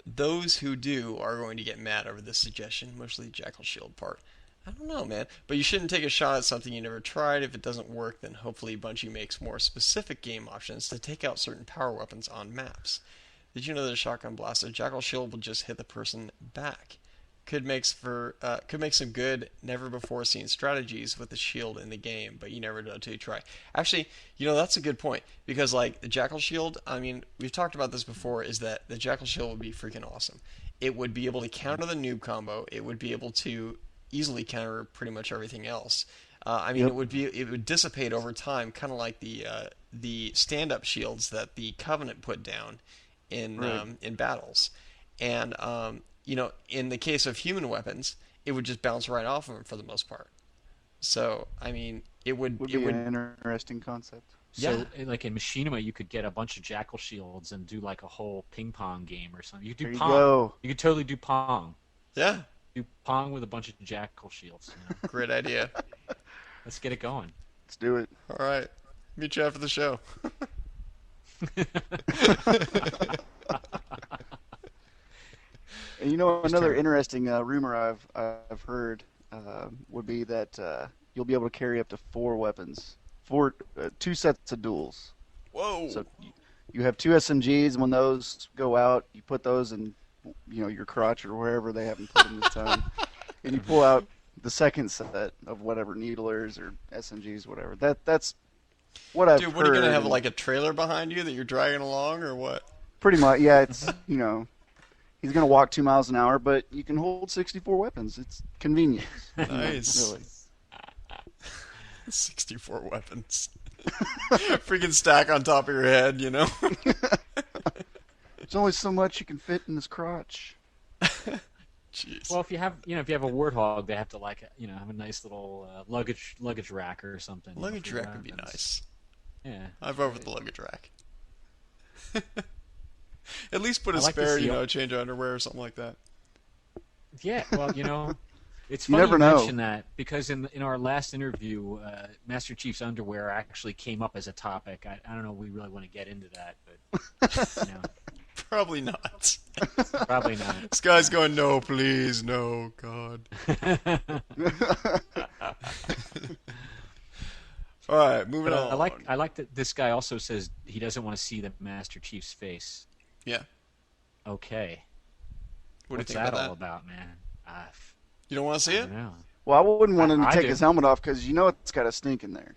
those who do are going to get mad over this suggestion, mostly the Jackal Shield part. I don't know, man. But you shouldn't take a shot at something you never tried. If it doesn't work, then hopefully Bungie makes more specific game options to take out certain power weapons on maps. Did you know that a shotgun blast of Jackal Shield will just hit the person back? Could make some good, never before seen strategies with the shield in the game, but you never know until you try. Actually, that's a good point, because like the Jackal Shield, I mean, we've talked about this before, is that the Jackal Shield would be freaking awesome. It would be able to counter the noob combo. It would be able to easily counter pretty much everything else. I mean, Yep. it would dissipate over time, kind of like the stand-up shields that the Covenant put down in in battles, and in the case of human weapons, it would just bounce right off of them for the most part. So, I mean, it would Would be an interesting concept. So, like in Machinima, you could get a bunch of Jackal Shields and do like a whole ping pong game or something. You could There do you Pong. go. You could totally do Pong. Yeah, Do Pong with a bunch of Jackal Shields. great idea. Let's get it going. Let's do it. All right, meet you after the show. And another interesting rumor I've heard would be that you'll be able to carry up to 4 weapons, 2 sets of duels. Whoa! So you have 2 SMGs. When those go out, you put those in your crotch or wherever they haven't put them this time, and you pull out the second set of whatever needlers or SMGs, whatever. That's what I've Dude, heard. what are you gonna have, and like a trailer behind you that you're dragging along, or what? Pretty much, yeah. It's he's gonna walk 2 miles an hour, but you can hold 64 weapons. It's convenient. Nice. Really. 64 weapons. Freaking stack on top of your head, There's only so much you can fit in this crotch. Jeez. Well, if you have a warthog, they have to have a nice little luggage rack or something. Luggage for your rack would be weapons. nice. Yeah. I vote for the luggage rack. At least put a I like to spare, see change of underwear or something like that. Yeah. Well, it's You funny never you know. mention that, because in our last interview, Master Chief's underwear actually came up as a topic. I don't know if we really want to get into that, but Probably not. probably not. This guy's going, no, please, no, God. All right, moving But on. I like that this guy also says he doesn't want to see the Master Chief's face. Yeah. Okay. What do you What's think that about all that? about, man? You don't want to see I it? don't know. Well, I wouldn't want him to I take do. his helmet off because it's got to stink in there.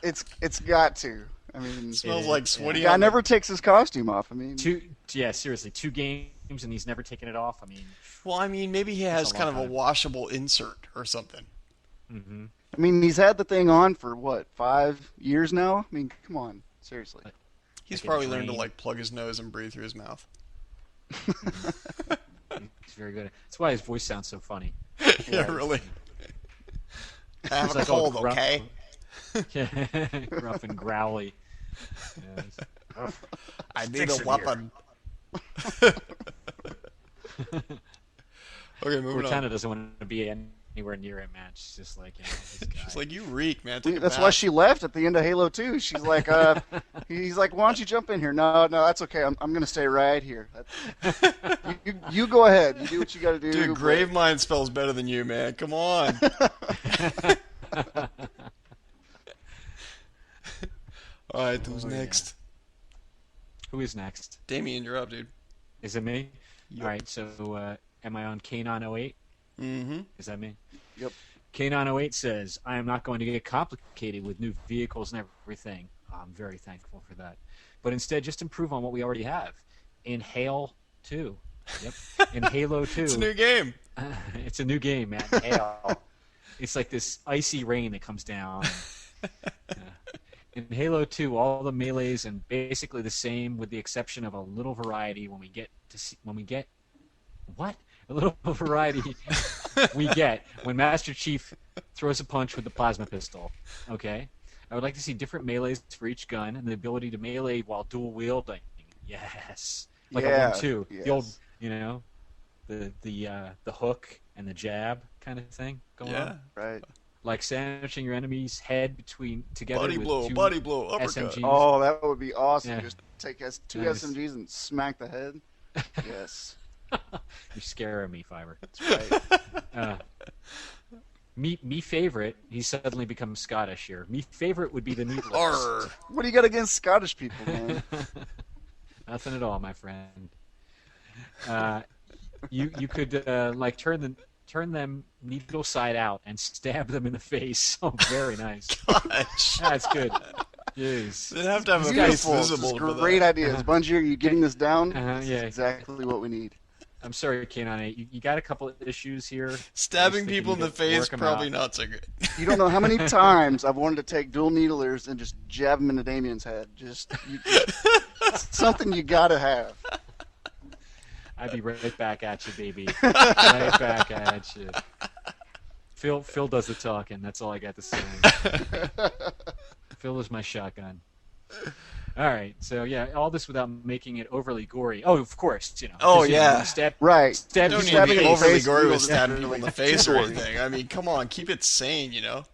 It's got to. I mean, Smells It like is, sweaty. the guy on the- never takes his costume off. I mean, Seriously, 2 games and he's never taken it off. I mean, Well, I mean, maybe he has a kind of long a time. washable insert or something. he's had the thing on for what, 5 years now? I mean, come on, seriously. He's Like a probably learned to drain. plug his nose and breathe through his mouth. he's very good. That's why his voice sounds so funny. Yeah, really. I have It's a like all cold, gruff- okay? Gruff and growly. Yeah, I need a in weapon. Okay, moving on. Cortana doesn't want to be anywhere near him, man. She's just like, this guy. She's like, you reek, man. Take a That's bath. why she left at the end of Halo 2. She's like, he's like, why don't you jump in here? No, that's okay. I'm gonna stay right here. You go ahead. You do what you got to do. Dude, but- Gravemind spells better than you, man. Come on. All right, who's next? Who is next? Damian, you're up, dude. Is it me? Yep. All right, so am I on K908? Mm-hmm. Is that me? Yep. K908 says, I am not going to get complicated with new vehicles and everything. I'm very thankful for that. But instead, just improve on what we already have. In Halo 2. Yep. In Halo 2. It's a new game. It's a new game, man. Hail. It's like this icy rain that comes down. In Halo 2, all the melees and basically the same, with the exception of a little variety when we get a little variety we get when Master Chief throws a punch with the plasma pistol. Okay, I would like to see different melees for each gun and the ability to melee while dual wielding. Yes, like a 1-2. Yes. The old, the hook and the jab kind of thing going on. Right. Like sandwiching your enemy's head together Body with blow, two body blow, uppercut. SMGs. Oh, that would be awesome. Yeah. Just take two Nice. SMGs and smack the head. Yes. You're scaring me, Fyber. That's right. Me favorite. He's suddenly become Scottish here. Me favorite would be the Needlers. Arr. What do you got against Scottish people, man? Nothing at all, my friend. You could like turn them needle side out and stab them in the face. Oh, very nice. Gosh. That's good. Jeez. They'd have to have a face Beautiful. visible for Great that. ideas. Bungie, are you getting this down? Yeah. That's exactly what we need. I'm sorry, K98. You got a couple of issues here. Stabbing Just people in thinking the you face, work 'em probably out. not so good. You don't know how many times I've wanted to take dual needlers and just jab them into Damian's head. Something you gotta have. I'd be right back at you, baby. Right back at you. Phil does the talking. That's all I got to say. Phil is my shotgun. All right, so yeah, all this without making it overly gory. Oh, of course, Oh, 'cause, yeah. you stab, Right. stab Don't need to Stabbing be in the overly face, gory with needles stabbing is people in the like face or gory. anything. I mean, come on, keep it sane, you know?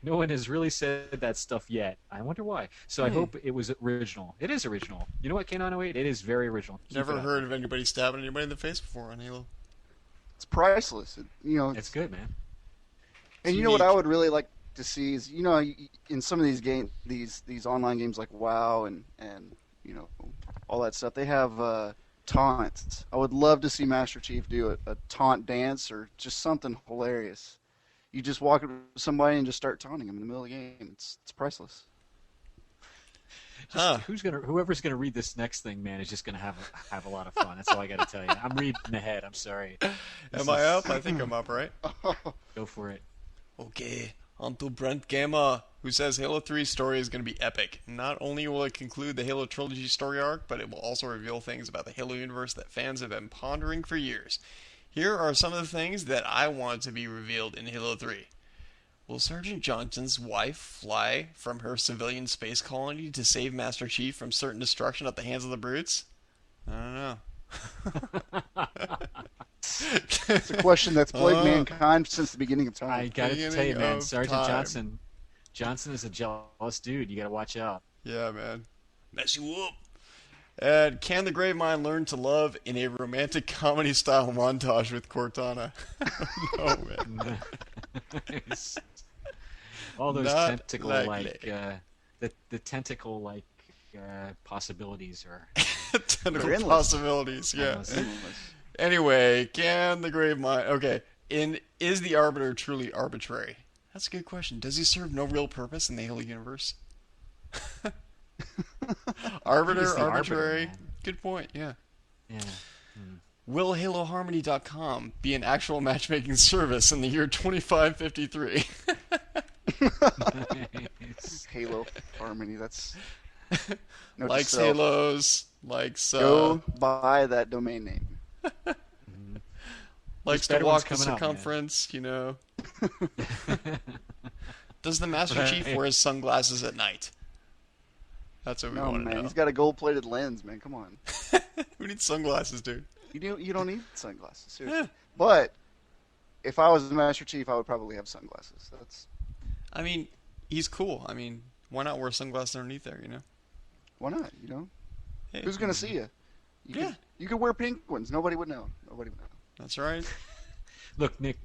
No one has really said that stuff yet. I wonder why. So I hope it was original. It is original. You know what, K908? It is very original. Keep Never it up. heard of anybody stabbing anybody in the face before on Halo. It's priceless. It's good, man. And you know what I would really like to see is, in some of these these online games like WoW and all that stuff, they have taunts. I would love to see Master Chief do a taunt dance or just something hilarious. You just walk up to somebody and just start taunting them in the middle of the game. It's priceless. Whoever's gonna read this next thing, man, is just gonna have a lot of fun. That's all I got to tell you. I'm reading ahead. I'm sorry. Am I up? I think I'm up, right? Go for it. Okay, on to Brent Gamma, who says Halo 3's story is going to be epic. Not only will it conclude the Halo trilogy story arc, but it will also reveal things about the Halo universe that fans have been pondering for years. Here are some of the things that I want to be revealed in Halo 3. Will Sergeant Johnson's wife fly from her civilian space colony to save Master Chief from certain destruction at the hands of the brutes? I don't know. It's a question that's plagued mankind since the beginning of time. I got to tell you, Beginning man, of Sergeant time. Johnson is a jealous dude. You got to watch out. Yeah, man. Mess you up. And can the Gravemind learn to love in a romantic comedy style montage with Cortana? No, man. Nice. All those Not tentacle likely. the tentacle possibilities are Tentacle endless. possibilities, yeah. endless. Anyway, can the Gravemind... Okay, is the Arbiter truly arbitrary? That's a good question. Does he serve no real purpose in the Halo universe? Arbiter, He's the arbitrary. Arbiter, man. Good point, yeah. Yeah. Will HaloHarmony.com be an actual matchmaking service in the year 2553? Halo Harmony. That's no Likes self. Halos, likes Go buy that domain name. likes to better ones walk the coming up, man. circumference, you know. Does the Master Right. Chief wear his sunglasses at night? That's what we No want to man, know. he's got a gold-plated lens, man. Come on. Who needs sunglasses, dude? You don't need sunglasses, seriously. But if I was the Master Chief, I would probably have sunglasses. That's I mean, he's cool. I mean, why not wear sunglasses underneath there, you know? why not? Hey, Who's gonna see you? Yeah. You could wear pink ones. Nobody would know. That's right. Look, Nick,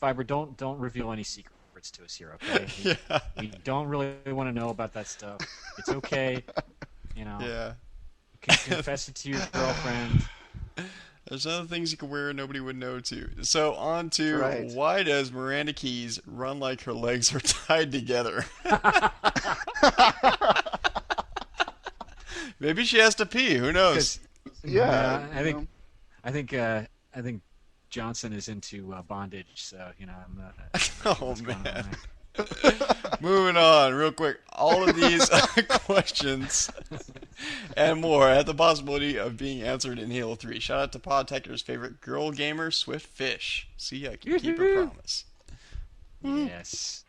Fyber, don't reveal any secrets to us here, okay? Yeah. We don't really want to know about that stuff. It's okay. Yeah. You can confess it to your girlfriend. There's other things you can wear nobody would know too. So on to Right. why does Miranda Keys run like her legs are tied together? Maybe she has to pee. Who knows? 'Cause, Yeah, I you think know. I think Johnson is into bondage, so I'm not. Oh What's going on man. there. Moving on, real quick. All of these questions and more have the possibility of being answered in Halo 3. Shout out to Podtacular's favorite girl gamer, Swift Fish. See, I can keep her promise. Yes.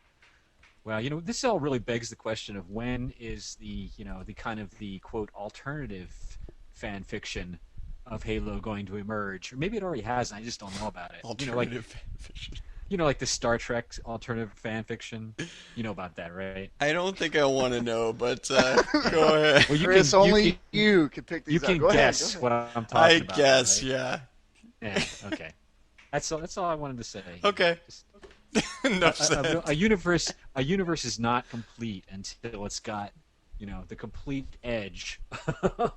Well, this all really begs the question of when is the kind of the quote alternative fan fiction of Halo going to emerge, or maybe it already has, and I just don't know about it. Alternative fan fiction. Like the Star Trek alternative fan fiction. You know about that, right? I don't think I want to know, but go ahead. Well, Chris, only you can pick these you out. can Go ahead, guess go what ahead. I'm I talking about. guess, right? yeah. Yeah. Okay. That's all I wanted to say. Okay. Just- Enough said. a universe is not complete until it's got the complete edge of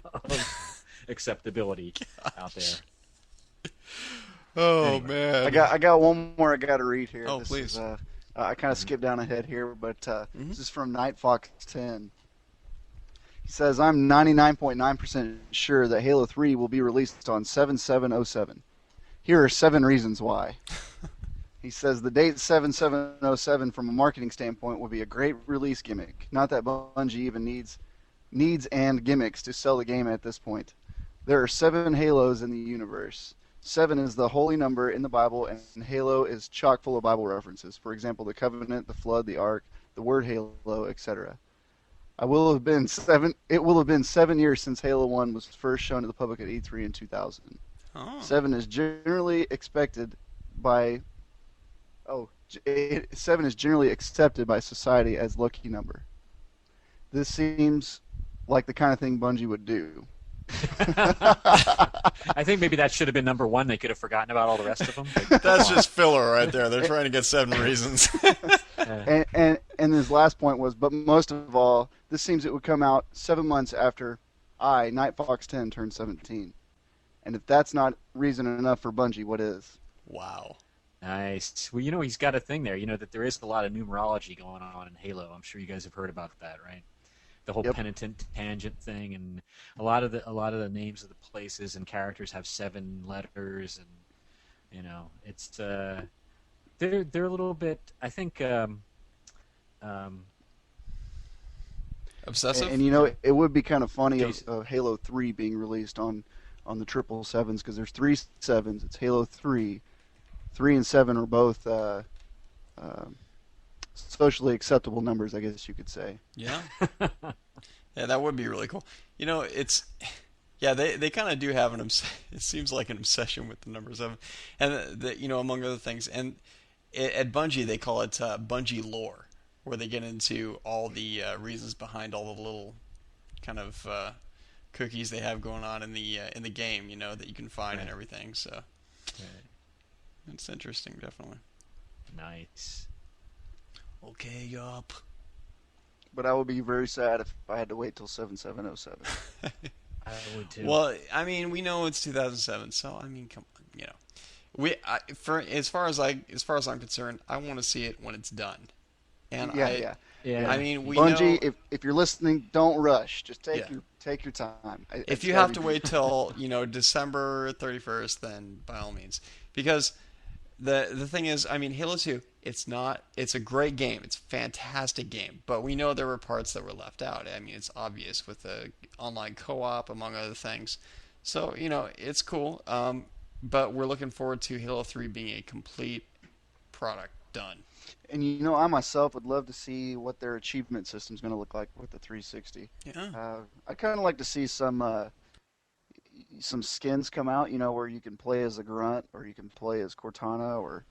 acceptability out there. Oh Anyway. man. I got one more I got to read here. Oh, This please. Is, I kind of skipped down ahead here, but this is from Nightfox10. He says, I'm 99.9% sure that Halo 3 will be released on 7707. Here are 7 reasons why. He says the date 7707 from a marketing standpoint would be a great release gimmick. Not that Bungie even needs and gimmicks to sell the game at this point. There are 7 Halos in the universe. 7 is the holy number in the Bible, and Halo is chock full of Bible references. For example, the Covenant, the Flood, the Ark, the word Halo, etc. It will have been 7 years since Halo 1 was first shown to the public at E3 in 2000. Oh. 7 is generally accepted by society as lucky number. This seems like the kind of thing Bungie would do. I think maybe that should have been number 1. They could have forgotten about all the rest of them. That's just filler right there. They're trying to get 7 reasons. And his last point was, but most of all, this seems it would come out 7 months after Nightfox10, turned 17. And if that's not reason enough for Bungie, what is? Wow. Nice. Well, he's got a thing there. That there is a lot of numerology going on in Halo. I'm sure you guys have heard about that, right? The whole Yep. penitent tangent thing, and a lot of the names of the places and characters have 7 letters, and it's they're a little bit. I think. Obsessive? And it would be kind of funny Jason. of Halo 3 being released on the 777s, because there's 3 7s. It's Halo 3. 3 and 7 are both socially acceptable numbers, I guess you could say. Yeah. Yeah, that would be really cool. It's they kind of do have it seems like an obsession with the number 7, and among other things. And at Bungie they call it Bungie lore, where they get into all the reasons behind all the little kind of cookies they have going on in the game, that you can find and everything. So it's interesting, definitely. Nice. Okay, yup. But I would be very sad if I had to wait till 7707. I would too. Well, I mean, we know it's 2007, so I mean, come on, as far as I'm concerned, I want to see it when it's done. And Yeah. Yeah. I mean, we Bungie, know if you're listening, don't rush. Just take Yeah. your time. if It's you have to everything. wait till December 31st, then by all means, because the thing is, I mean, Halo 2, it's a great game, it's a fantastic game, but we know there were parts that were left out. I mean, it's obvious with the online co-op, among other things. So it's cool, but we're looking forward to Halo 3 being a complete product done. And I myself would love to see what their achievement system is going to look like with the 360. Yeah. I'd kind of like to see some skins come out, where you can play as a grunt, or you can play as Cortana, or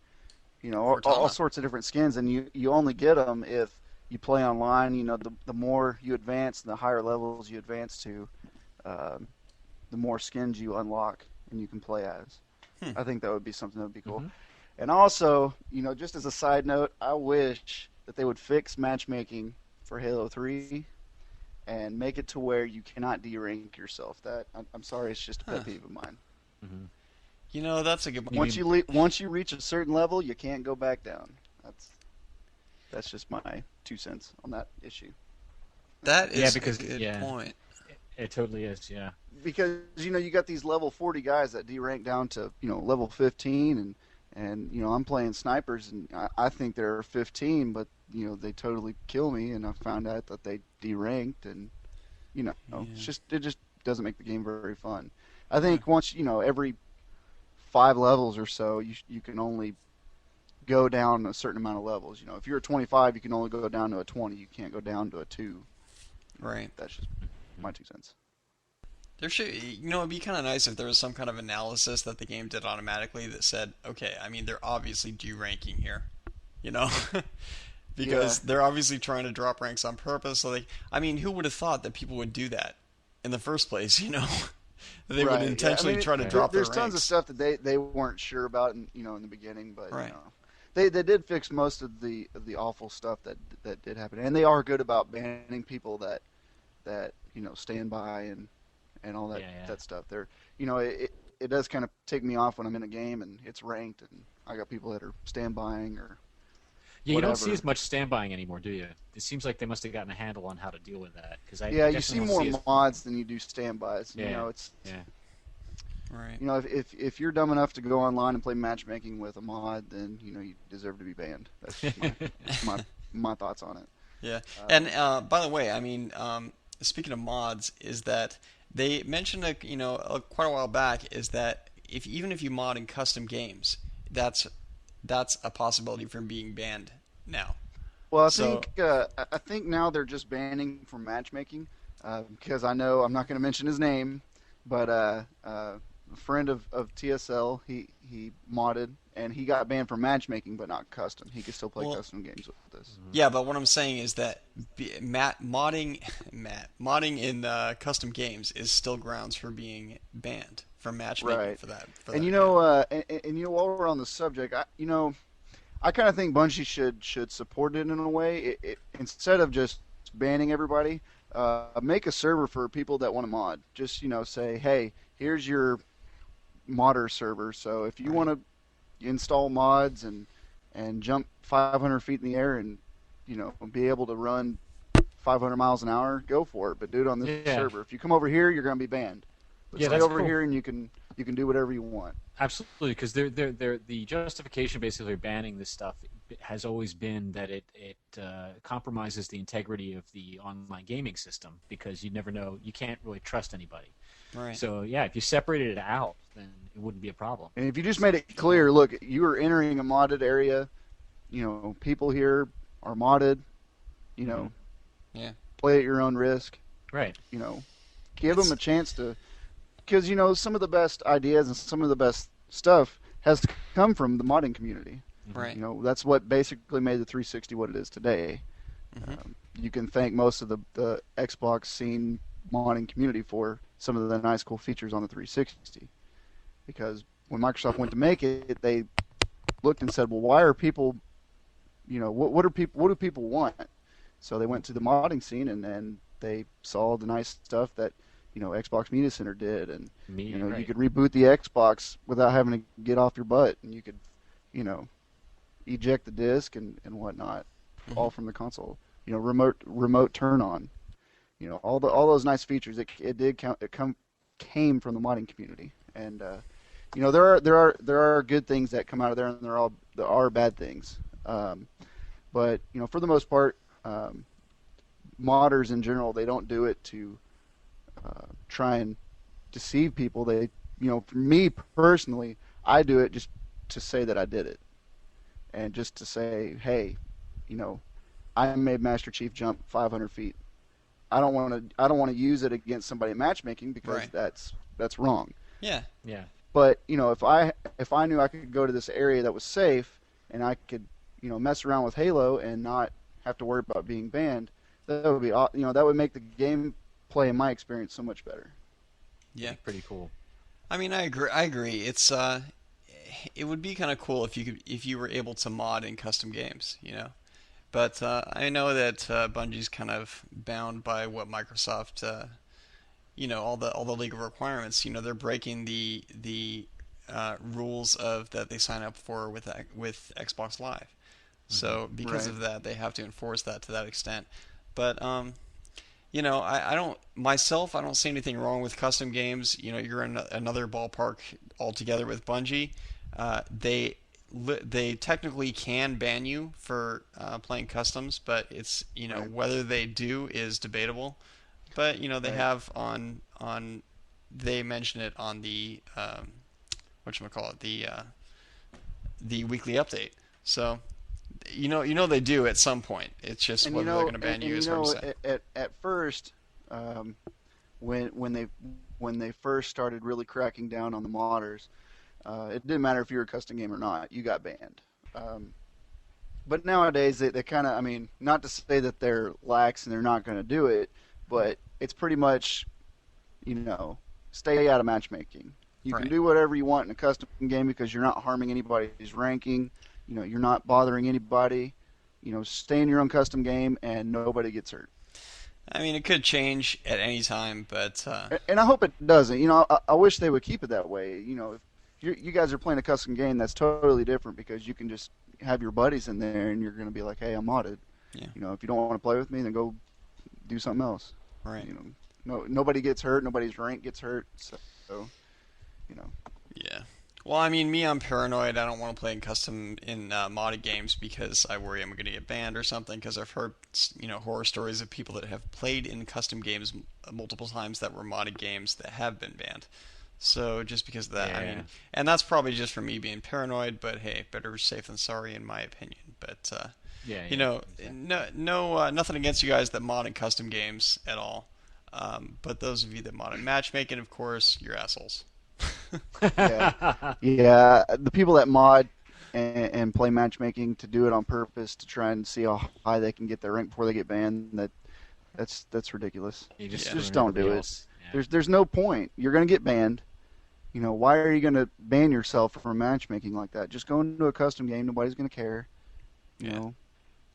all Cortana. sorts of different skins, and you only get them if you play online. The more you advance, the higher levels you advance to, the more skins you unlock and you can play as. I think that would be something that would be cool. Mhm. And also, just as a side note, I wish that they would fix matchmaking for Halo 3 and make it to where you cannot de-rank yourself. That I'm sorry, it's just a pet peeve of mine. Mhm. That's a good point. Once you reach a certain level, you can't go back down. That's just my 2 cents on that issue. That is because, a good point. It totally is, yeah. Because you got these level 40 guys that D-rank down to level 15, and I'm playing snipers, and I think they're 15, but they totally kill me, and I found out that they D-ranked, and it just doesn't make the game very fun. I think once every 5 levels or so, you can only go down a certain amount of levels. If you're a 25, you can only go down to a 20. You can't go down to a 2. Right. That's just my 2 cents. There should, it'd be kind of nice if there was some kind of analysis that the game did automatically that said, okay, I mean, they're obviously D-ranking here, because they're obviously trying to drop ranks on purpose. So who would have thought that people would do that in the first place? They would intentionally try to drop their ranks. There's tons of stuff that they weren't sure about, in the beginning, but they did fix most of the awful stuff that did happen, and they are good about banning people that stand by and all that stuff. They're it does kind of take me off when I'm in a game and it's ranked and I got people that are standbying or you whatever. don't see as much standbying anymore, do you? It seems like they must have gotten a handle on how to deal with that. You see more mods than you do standbys. Right. If you're dumb enough to go online and play matchmaking with a mod, then you deserve to be banned. That's just my thoughts on it. Yeah. And by the way, speaking of mods, is that they mentioned quite a while back is that even if you mod in custom games, that's a possibility from being banned now. Well, I think now they're just banning from matchmaking because I know I'm not going to mention his name, but a friend of TSL he modded and he got banned from matchmaking but not custom. He could still play custom games with this. Yeah, but what I'm saying is that modding in custom games is still grounds for being banned from matchmaking for that. While we're on the subject, I kind of think Bungie should support it in a way. Instead of just banning everybody, make a server for people that want to mod. Just say, hey, here's your modder server. So if you want to install mods and jump 500 feet in the air and be able to run 500 miles an hour, go for it. But do it on this server. If you come over here, you're going to be banned. But stay over here and you can do whatever you want. Absolutely, because the justification basically banning this stuff has always been that it compromises the integrity of the online gaming system because you never know, you can't really trust anybody. Right. So if you separated it out, then it wouldn't be a problem. And if you just made it clear, look, you are entering a modded area. People here are modded. Play at your own risk. Right. Give them a chance to. Because, some of the best ideas and some of the best stuff has come from the modding community. Right. That's what basically made the 360 what it is today. Mm-hmm. You can thank most of the Xbox scene modding community for some of the nice, cool features on the 360. Because when Microsoft went to make it, they looked and said, well, why are people, what do people want? So they went to the modding scene and they saw the nice stuff that Xbox Media Center did, and you could reboot the Xbox without having to get off your butt, and you could, eject the disc and whatnot, all from the console. Remote turn on. All those nice features. It came from the modding community, and there are good things that come out of there, and there are bad things. But for the most part, modders in general, they don't do it to try and deceive people. They, for me personally, I do it just to say that I did it, and just to say, hey, I made Master Chief jump 500 feet. I don't want to use it against somebody in matchmaking because that's wrong. Yeah. Yeah. But if I knew I could go to this area that was safe and I could mess around with Halo and not have to worry about being banned, that would be that would make the game play in my experience so much better. Yeah, pretty cool. I agree. It's it would be kind of cool if you were able to mod in custom games, But I know that Bungie's kind of bound by what Microsoft, all the legal requirements. They're breaking the rules of that they sign up for with Xbox Live. So because Right. of that, they have to enforce that to that extent. But I don't myself. I don't see anything wrong with custom games. You're in another ballpark altogether with Bungie. They technically can ban you for playing customs, but it's Right. whether they do is debatable. But they Right. have on they mention it on the whatchamacallit, the weekly update. So they do at some point. It's just And whether they're going to ban you is hard to say. at first, um, when they first started really cracking down on the modders, it didn't matter if you were a custom game or not, you got banned. Um, but nowadays, they kind of, I mean, not to say that they're lax and they're not going to do it, but it's pretty much, stay out of matchmaking. You can Right. do whatever you want in a custom game because you're not harming anybody's ranking. You're not bothering anybody. Stay in your own custom game and nobody gets hurt. I mean, it could change at any time, but And I hope it doesn't. I wish they would keep it that way. If you guys are playing a custom game, that's totally different because you can just have your buddies in there and you're going to be like, hey, I'm modded. yeah, If you don't want to play with me, then go do something else. right. Nobody gets hurt. Nobody's rank gets hurt. So you know. Yeah. Well, I mean, I'm paranoid. I don't want to play in custom in modded games because I worry I'm going to get banned or something. Because I've heard, horror stories of people that have played in custom games multiple times that were modded games that have been banned. So just because of that, I Yeah. mean, and that's probably just for me being paranoid. But hey, better safe than sorry, in my opinion. But Yeah. Exactly. nothing against you guys that mod in custom games at all. But those of you that mod in matchmaking, of course, you're assholes. Yeah, yeah. The people that mod and play matchmaking to do it on purpose to try and see how high they can get their rank before they get banned. That's ridiculous. You Yeah. Just don't do it. else. Yeah. There's no point. You're gonna get banned. Why are you gonna ban yourself from matchmaking like that? Just go into a custom game. Nobody's gonna care. You Yeah. know,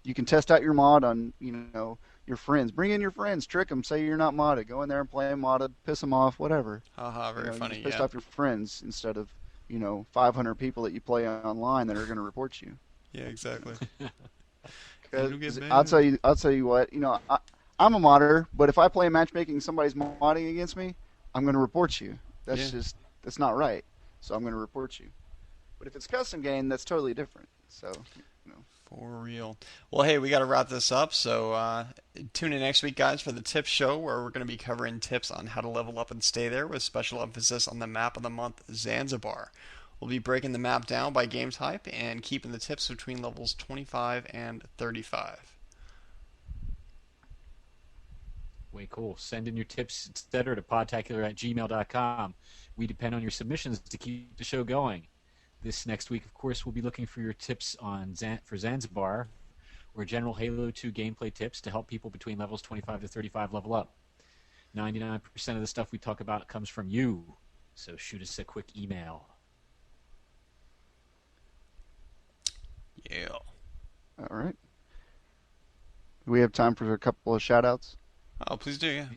you can test out your mod on your friends. Bring in your friends, trick them. Say you're not modded. Go in there and play modded. Piss them off. Whatever. Haha, very You funny. just pissed Yeah. off your friends instead of 500 people that you play online that are going to report you. Yeah, exactly. 'Cause You'll get I'll tell you what. I'm a modder, but if I play matchmaking and somebody's modding against me, I'm going to report you. Yeah. That's not right. So I'm going to report you. But if it's custom game, that's totally different. So For real. Well, hey, we got to wrap this up. So tune in next week, guys, for the tips show, where we're going to be covering tips on how to level up and stay there, with special emphasis on the map of the month, Zanzibar. We'll be breaking the map down by game type and keeping the tips between levels 25 and 35. Way cool. Send in your tips, etc. to podtacular@gmail.com. We depend on your submissions to keep the show going. This next week, of course, we'll be looking for your tips on for Zanzibar, or general Halo 2 gameplay tips to help people between levels 25 to 35 level up. 99% of the stuff we talk about comes from you, so shoot us a quick email. Yeah. all right. Do we have time for a couple of shout outs? Oh, please do, yeah.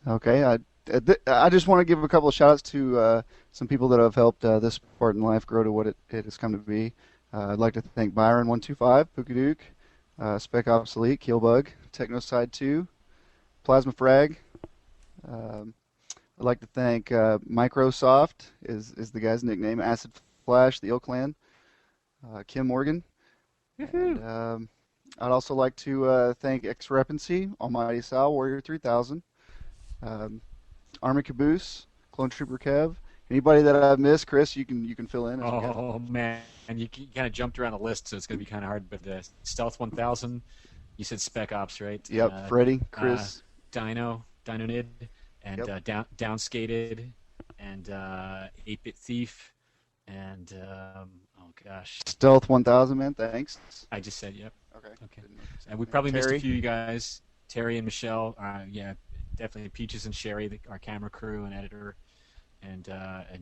Okay, I just want to give a couple of shout outs to some people that have helped This Spartan Life grow to what it has come to be. I'd like to thank Byron125, Pookadook, Spec Obsolete, Keelbug, Technoside 2, Plasma Frag. I'd like to thank Microsoft, is the guy's nickname, Acid Flash, the Oakland, Kim Morgan. And, I'd also like to thank X-Repency, Almighty Sal, Warrior 3000, Army Caboose, Clone Trooper Kev. Anybody that I've missed, Chris, you can fill in. As you go. Oh, man. And you kind of jumped around the list, so it's going to be kind of hard. But Stealth 1000, you said Spec Ops, right? Yep, Freddie, Chris. Dino Nid, and Yep. Downskated, and 8-Bit Thief, and oh gosh, Stealth 1000, man, thanks. I just said yep. Okay. Okay. And we probably missed a Terry. few of you guys, Terry and Michelle. Yeah, definitely Peaches and Sherry, our camera crew and editor, and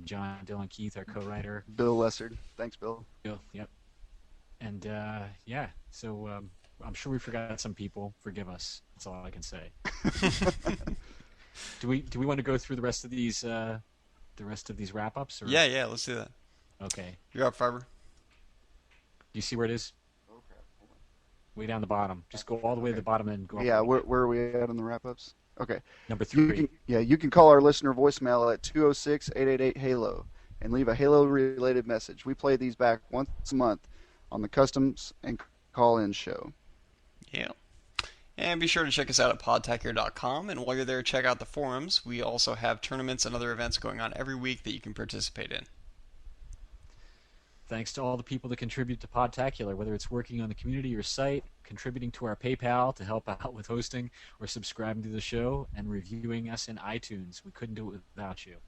John Dylan Keith, our co-writer. Bill Lessard. Thanks, Bill. Bill, yep. And yeah, so I'm sure we forgot some people. Forgive us. That's all I can say. Do we want to go through the rest of these the rest of these wrap-ups? Or? Yeah, let's do that. Okay. You're up, Fyber. Do you see where it is? Way down the bottom. Just go all the way to the bottom and go up. Yeah, where are we at on the wrap-ups? Okay. Number 3. You can call our listener voicemail at 206-888-HALO and leave a Halo-related message. We play these back once a month on the Customs and Call-In show. Yeah. And be sure to check us out at podtacular.com. And while you're there, check out the forums. We also have tournaments and other events going on every week that you can participate in. Thanks to all the people that contribute to Podtacular, whether it's working on the community or site, contributing to our PayPal to help out with hosting, or subscribing to the show and reviewing us in iTunes. We couldn't do it without you.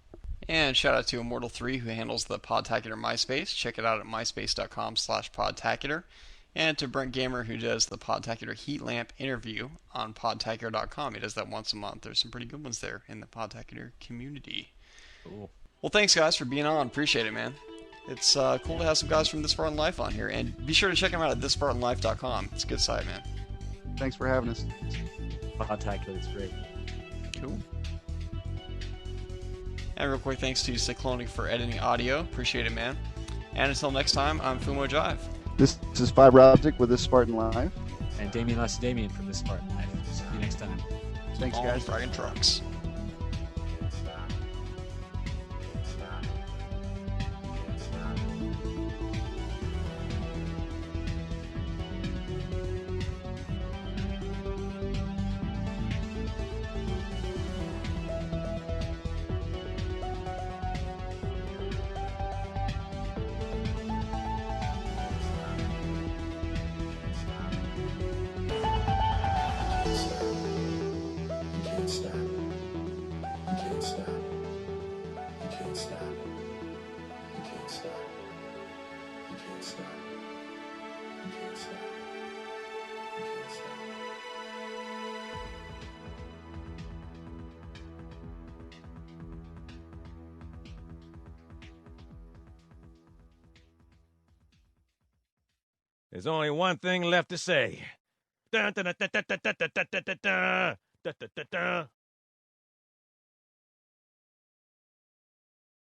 And shout out to Immortal3 who handles the Podtacular MySpace. Check it out at myspace.com/podtacular. And to Brent Gamer who does the Podtacular Heat Lamp interview on podtacular.com. He does that once a month. There's some pretty good ones there in the Podtacular community. Cool. Well, thanks guys for being on. Appreciate it, man. It's cool to have some guys from This Spartan Life on here. And be sure to check them out at thisspartanlife.com. It's a good site, man. Thanks for having us. Podtacular, it's great. Cool. And real quick, thanks to Ciclonic for editing audio. Appreciate it, man. And until next time, I'm Fumo Jive. This is Fyb3roptik with This Spartan Life. And Damian, that's Damian from This Spartan Life. See you next time. Thanks, All guys. Dragon Trucks. There's only one thing left to say. Dun, dun, dun, dun, dun, dun, dun, dun, dun, dun, dun, dun, dun, dun, dun.